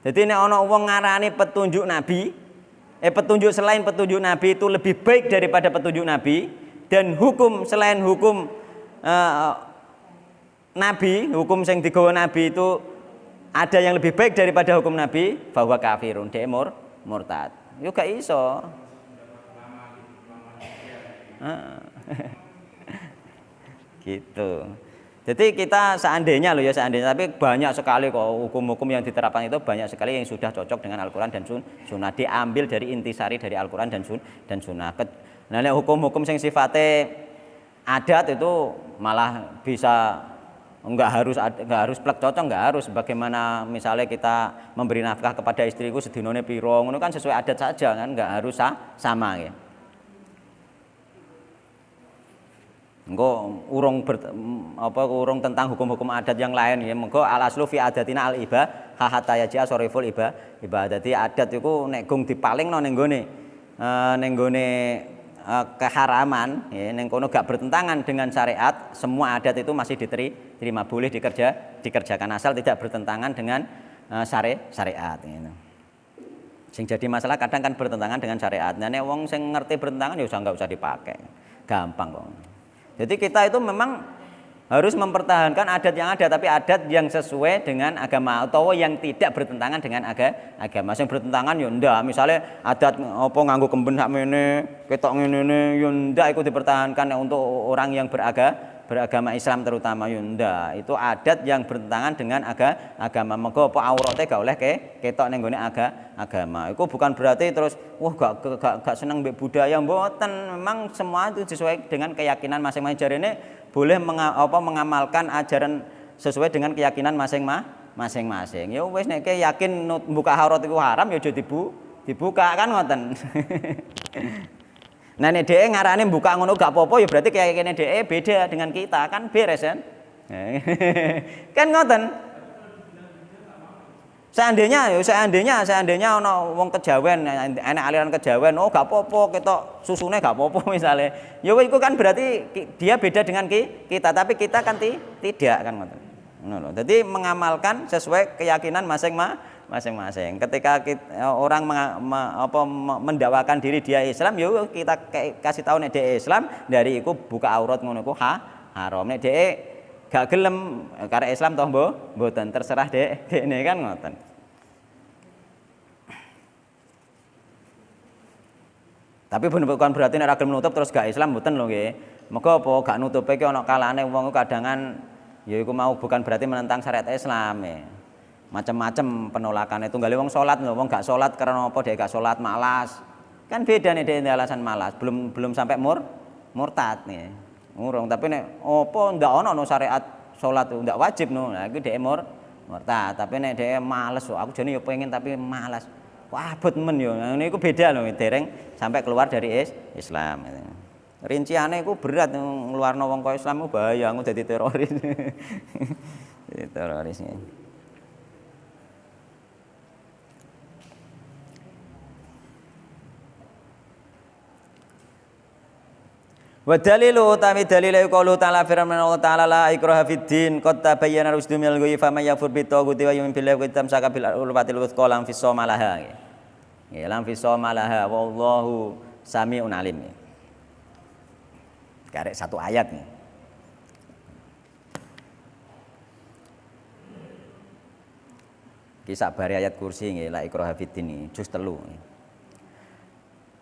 Jadi nek ana wong ngarani petunjuk Nabi, petunjuk selain petunjuk Nabi itu lebih baik daripada petunjuk Nabi, dan hukum selain hukum Nabi, hukum sing digawa Nabi itu ada yang lebih baik daripada hukum Nabi, bahwa kafirun, dia murtad. Yo gak iso. Gitu. Jadi kita seandainya tapi banyak sekali kok hukum-hukum yang diterapkan itu, banyak sekali yang sudah cocok dengan Al-Qur'an dan Sunnah, diambil dari intisari dari Al-Qur'an dan Sunnah. Nah, hukum-hukum yang sifatnya adat itu malah bisa enggak harus plek cocok, enggak harus. Bagaimana misalnya kita memberi nafkah kepada istriku sedinone piro, ngono kan sesuai adat saja kan, enggak harus sama ya. Engko urung tentang hukum-hukum adat yang lain ya. Mengko al aslu fi adatina al iba hatta yaja soriful ibadati. Adat iku nek gong dipalingno ning gone keharaman ya, ning kono gak bertentangan dengan syariat, semua adat itu masih diterima, boleh dikerjakan asal tidak bertentangan dengan syariat gitu. Sing jadi masalah kadang kan bertentangan dengan syariat. Nah nek wong sing ngerti bertentangan ya enggak usah dipakai. Gampang kok. Jadi kita itu memang harus mempertahankan adat yang ada, tapi adat yang sesuai dengan agama atau yang tidak bertentangan dengan agama. Yang bertentangan ya ndak, misalnya adat apa nganggo kemben sak mene, ketok ngene ya ndak iku dipertahankan untuk orang yang beragama Islam terutama ya ndak. Itu adat yang bertentangan dengan agama. Mergo apa aurate gak oleh ketok ning gone agama. Iku bukan berarti terus gak seneng mbek budaya, mboten. Memang semua itu sesuai dengan keyakinan masing-masing. Jarene boleh mengamalkan ajaran sesuai dengan keyakinan masing-masing. Ya wis nek yakin buka aurat iku haram ya aja dibuka kan ngoten. Nah nek dhek ngarane buka ngono gak apa-apa ya berarti keyakinan dhek beda dengan kita kan beres kan. Kan ngoten. Seandainya ana wong kejawen, enek aliran kejawen, oh gak apa-apa ketok susune gak apa-apa misale. Ya iku kan berarti dia beda dengan kita, tapi kita kan tidak kan ngoten. Ngono lho. Dadi mengamalkan sesuai keyakinan masing-masing. Ketika orang mendakwakan diri dia Islam, ya kita kasih tahu nek dia Islam, dari iku buka aurat ngono iku haram. Nek dia gak gelem karek Islam toh mboten, terserah dekne kan ngoten. Tapi bukan berarti nek ora gelem nutup terus gak Islam mboten lho nggih. Mergo apa gak nutupe ki ana kalane wong kadangan ya iku mau bukan berarti menentang syariat Islam ya. Macam-macam penolakan itu nggale wong salat lho, wong gak salat karena apa dhek gak salat malas. Kan beda nih dhek alasan malas, belum sampai murtad nih. Ngurung, tapi nek apa ndak ono syariat salat ndak wajib no. Nah iku dhek murtad, tapi nek dhek males aku jane yo pengen tapi malas. Wah, abot men yo. Ngene iku beda lho, dereng sampai keluar dari Islam. Rinciane iku berat ngluarno wong kaya Islam ku bahaya, aku dadi teroris. Jadi terorisnya. Wa dalilu utawi dalile qaulu ta'ala firman Allah ta'ala la ikraha fid din qad tabayyana rusdu minal ghayyi faman yakfur bi taghuti wa yu'min billahi wa tamsaka bil urwatil wuthqa lam fisama laha. Ya lam fisama laha wallahu samiun alim. Karek satu ayat nih. Kisah bari ayat kursi nggih la ikraha fid din juz 3.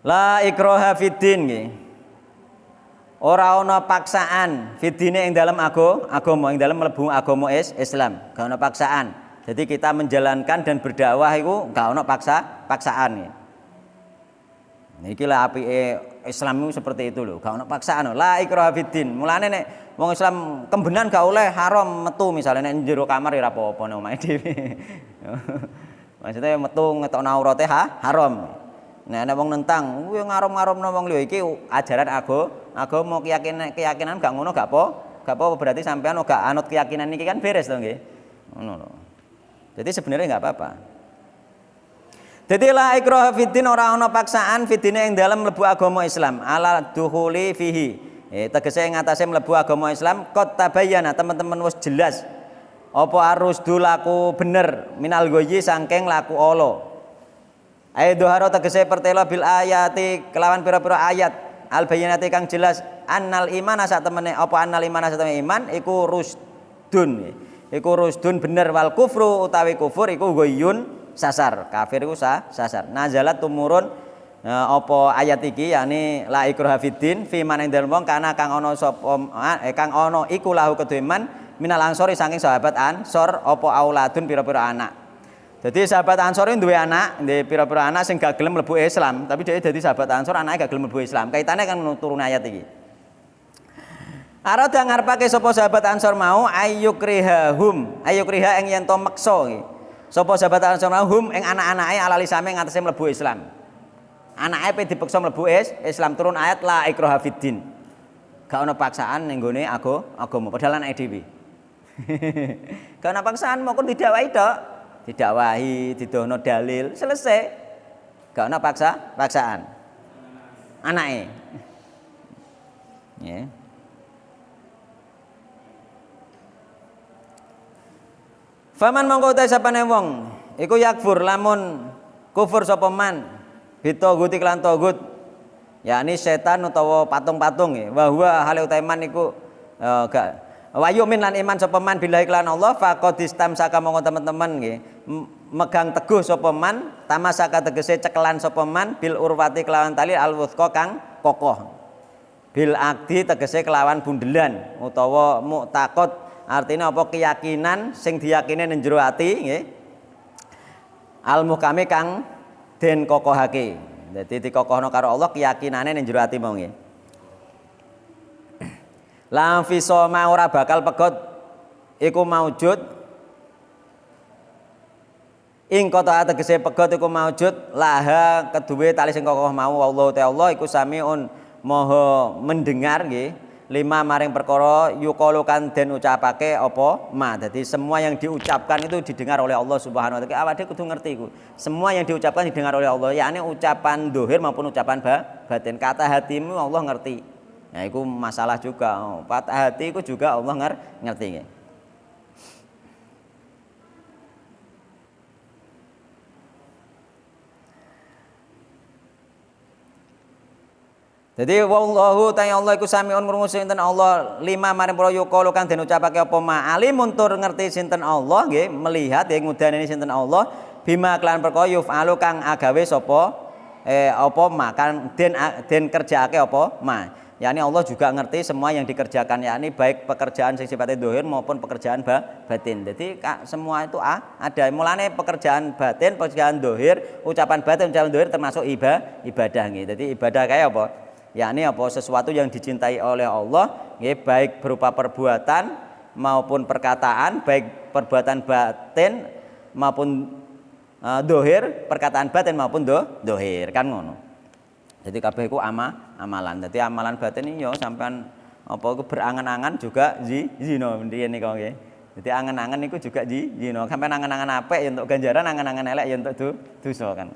La ikraha fid din nggih. Ora ana paksaan fidine ing dalam agama, ing dalam mlebu agama Islam, gak ana paksaan. Jadi kita menjalankan dan berdakwah iku gak ana paksaan. Niki lah apike Islam itu seperti itu lho, gak ana paksaan. La ikraha fiddin. Mulane nek wong Islam kembenan gak oleh haram metu misalnya nek jero kamar ya ora apa-apa nek omahe dhewe. Maksudnya metu ngetokno aurate haram. Nek ana wong nentang, kuwi ngarom-ngaromno wong lho iki ajaran agama keyakinan gak ngono gak apa berarti sampean gak anut keyakinan niki kan beres to nggih. Ngono lho. Jadi sebenarnya enggak apa-apa. Jadi la ikraha fiddin ora ana paksaan fidine ing dalem mlebu agama Islam ala dukhuli fihi. Tegese ing atase mlebu agama Islam qad tabayyana teman-teman wis jelas apa arus laku bener minal ghayyi saking laku ala. Ai doharo tegese pertela bil ayati kelawan pira-pira ayat al bayyinati kang jelas annal iman sak temene apa annal iman sak temene iman iku rusdun. Iku rusdun bener wal kufru utawi kufur iku ghayyun sasar. Kafir iku sasar. Nazalat tumurun apa ayat iki yakni la ikraha fiddin fi man ing dalem wong kana kang ana sapa kang ana iku lahu kedeman minal ansori saking sahabat Ansor apa auladun pira-pira anak. Jadi sahabat Ansor ini duwe anak, ndek pira-pira anak sing gak gelem mlebu Islam, tapi dia dadi sahabat Ansor anake gak gelem mlebu Islam. Kaitane kan turun ayat iki. Arada ngarepake sapa sahabat Ansor mau ayyukriha ing yen to meksa iki. Sapa sahabat Ansor mau hum ing anak-anake alali same ngatese mlebu Islam. Anake pe dipeksa mlebu Islam turun ayat la ikraha fiddin. Gak ana paksaan ning gone agama padahal anake dhewe. Gak ana paksaan moko didakwahi tok. Didakwahi, didono dalil, selesai. Gak ana paksaan. Anake. Ya. Faman mongko ta sapane wong iku yakfur lamun kufur sapa man bitaguti kelan tagut yakni setan utawa patung-patung ya wa huwa hale utaman iku Wa yu'min lan iman sapa man billahi lan Allah faqad istamsaka mongko teman-teman nggih megang teguh sapa man tamasaka tegese cekelan sapa man bil urwati kelawan tali alwuthqa kang kokoh. Bil akdi tegese kelawan bundelan utawa mu'taqad artinya apa keyakinan sing diyakine ning jero ati nggih. Al muhkami kang den kokohake. Dadi dikokohno karo Allah keyakinane ning jero ati mau nggih. La fisoma ora bakal pegot iku maujud ing kota tegese pegot iku maujud laha keduwe tali sing kokoh mau wallahu ta'ala iku samiun maha mendengar nggih lima maring perkara yuqalu kan den ucapake apa ma. Dadi semua yang diucapkan itu didengar oleh Allah Subhanahu wa taala. Awake kudu ngerti iku. Semua yang diucapkan didengar oleh Allah, yakni ucapan dohir maupun ucapan batin. Kata hatimu Allah ngerti. Nah, itu masalah juga. Patah hati itu juga Allah ngerti. Jadi wallahu ta'ala Allah iku samiun krungu sinten Allah lima maring para yuqalu kang den ucapake apa ma alimun tur ngerti sinten Allah nggih melihat nggih ngudaneni sinten Allah bima kelan perkara yufalu kang agawe sapa apa ma kan den kerjaake apa ma. yakni Allah juga ngerti semua yang dikerjakan, yakni baik pekerjaan yang sifatnya dohir maupun pekerjaan batin. Jadi semua itu ada. Mulane pekerjaan batin, pekerjaan dohir, ucapan batin, ucapan dohir termasuk ibadah. Gitu. Jadi ibadah kayak apa? Yakni apa? Sesuatu yang dicintai oleh Allah, gitu, baik berupa perbuatan maupun perkataan, baik perbuatan batin maupun dohir, perkataan batin maupun dohir, kan ngono. Jadi kabeh iku amalan. Jadi amalan batin iki yo sampean apa iku berangan-angan juga zina mrene kok nggih. Jadi angan-angan iku juga zina. Sampean angan-angan apik ya untuk ganjaran, angan-angan elek ya untuk dosa kan.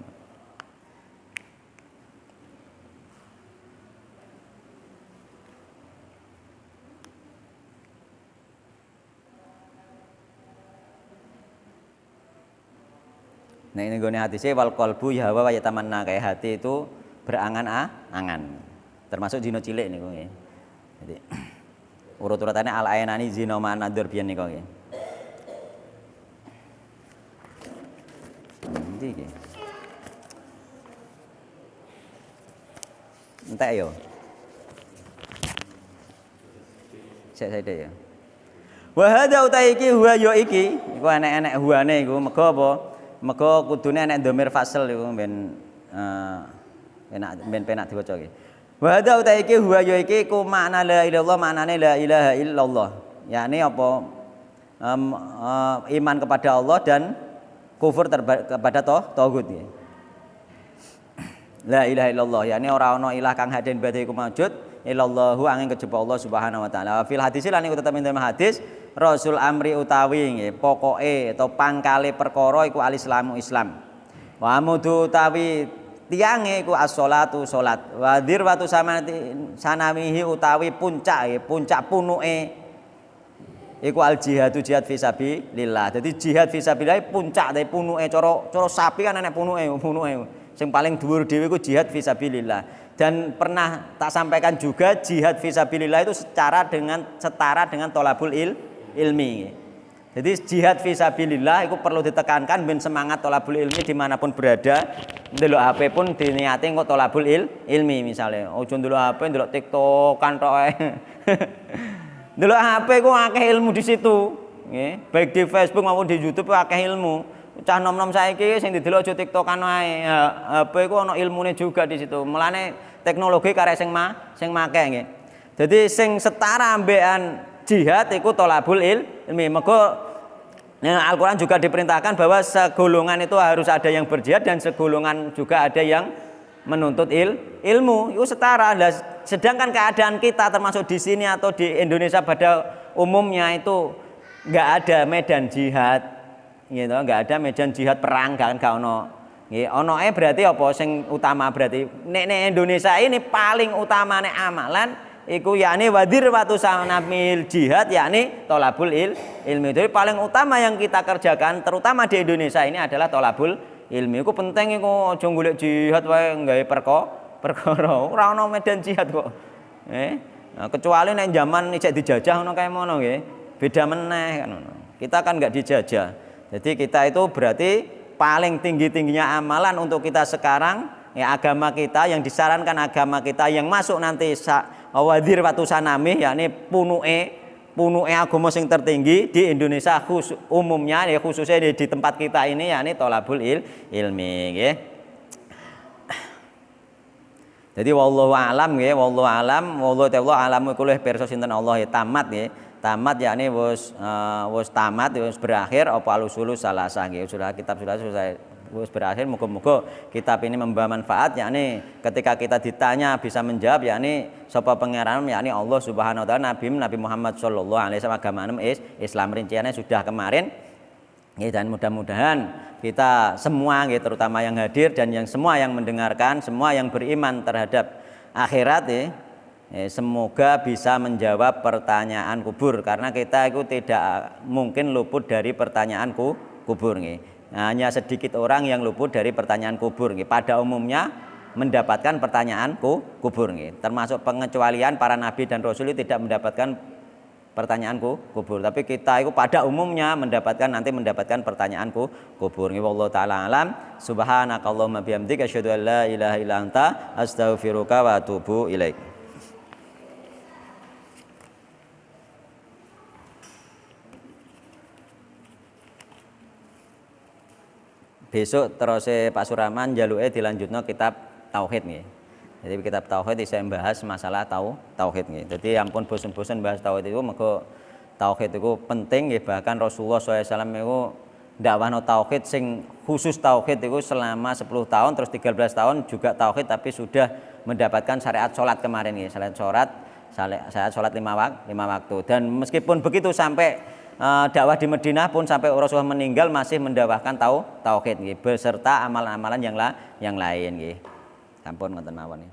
Nah ini gone hati saya wal qalbu yahwa wa yatamanna, kayak hati itu berangan-angan, termasuk zina cilik niku nggih. Jadi urut-urutannya al ainani zina ma nadur biyen niku nggih. Ndi nggih. Entek yo. Saya ya. Wa hadza utaiki huwa yo iki, iku enek-enek huwane iku mergo apa? Mergo kudune enek dhamir fasl iku ben penak diwaca iki. Wa hadza utaiki huwa ya iki ku makna la ilallah, maknane la ilaha illallah. Yakni apa? Iman kepada Allah dan kufur kepada tauhid ya. La ilaha illallah, yakni ora ana ilah kang hadin badhe iku maujud illallahu angin kejaba Allah Subhanahu wa taala. Fil hadis lan iku tetep dalam hadis Rasul amri utawi nggih pokoke atau pangkale perkara iku al-islamu Islam. Wa amudu utawi tiange iku as-sholatu salat. Wa dirwatu sanamihi utawi puncak punuke iku al-jihadu jihad fi sabilillah. Dadi jihad fi sabilillah puncak dari punuke cara sapi kan enek punuke. Sing paling dhuwur dhewe iku jihad fi sabilillah. Dan pernah tak sampaikan juga jihad fi sabilillah itu setara dengan thalabul ilmi. Jadi jihad fi sabilillah itu perlu ditekankan ben semangat thalabul ilmi dimanapun berada. Ndelok HP pun diniati kok thalabul ilmi misalnya. Ojo ndelok HP ndelok TikTokan tok ae. Ndelok HP ku akeh ilmu di situ, nggih. Baik di Facebook maupun di YouTube akeh ilmu. Cah nom-nom saiki sing didelok aja TikTokan wae. HP ku ana ilmune juga di situ. Mulane teknologi karek sing make nggih. Jadi sing setara ambekan jihad iku thalabul ilmi. Mergo Al-Qur'an juga diperintahkan bahwa segolongan itu harus ada yang berjihad dan segolongan juga ada yang menuntut ilmu. Itu setara. Sedangkan keadaan kita termasuk di sini atau di Indonesia pada umumnya itu enggak ada medan jihad. Gitu, enggak ada medan jihad perang kan gak ono. Nggih, onoe berarti apa sing utama berarti nek Indonesia ini paling utama nek amalan iku yakni wadir watu sanamil jihad yakni thalabul ilmi. Jadi paling utama yang kita kerjakan terutama di Indonesia ini adalah thalabul ilmi. Iku penting iku aja golek jihad wae nggawe perkara ora ono medan jihad kok. Nah, kecuali nek zaman ijek dijajah ngono kaya ngono nggih. Beda meneh kan ngono. Kita kan enggak dijajah. Jadi kita itu berarti paling tinggi-tingginya amalan untuk kita sekarang ya agama kita yang disarankan agama kita yang masuk nanti wadir watu sanami yakni punuke agama sing tertinggi di Indonesia umumnya ya khususnya di tempat kita ini yakni thalabul ilmi nggih. Jadi wallahu alam nggih, wallahu alam, wallahu ta'ala alam kulih pirsa sinten Allah ya tamat nggih. Tamat yakni wis tamat wis berakhir apa al-usulus salasah nggih. Sudah kitab sudah selesai wis berakhir, muga-muga kitab ini membawa manfaat yakni ketika kita ditanya bisa menjawab yakni sapa pangeran yakni Allah Subhanahu wa taala Nabi Muhammad sallallahu alaihi wasallam agama Islam rinciannya sudah kemarin. Dan mudah-mudahan kita semua terutama yang hadir dan yang semua yang mendengarkan, semua yang beriman terhadap akhirat semoga bisa menjawab pertanyaan kubur karena kita itu tidak mungkin luput dari pertanyaan kubur hanya sedikit orang yang luput dari pertanyaan kubur pada umumnya mendapatkan pertanyaan kubur termasuk pengecualian para nabi dan rasul itu tidak mendapatkan pertanyaan kubur, tapi kita itu pada umumnya nanti mendapatkan pertanyaan kubur. Wallahu taala alam. Subhanakallahumma bihamdika asyhadu an la ilaha illa anta astaghfiruka wa atubu ilaik. Besok terus Pak Suraman jaluke dilanjutno kitab tauhid nggih. Jadi kitab tauhid saya membahas masalah tauhid nggih. Jadi ampun bosen-bosen bahas tauhid itu mergo tauhid itu penting nggih, bahkan Rasulullah SAW itu dakwahno tauhid sing khusus tauhid itu selama 10 tahun terus 13 tahun juga tauhid tapi sudah mendapatkan syariat salat kemarin nggih, syariat salat 5 waktu. Dan meskipun begitu sampai dakwah di Madinah pun sampai Rasulullah meninggal masih mendakwahkan tauhid nggih beserta amalan-amalan yang lain nggih. Sampun ngoten mawon.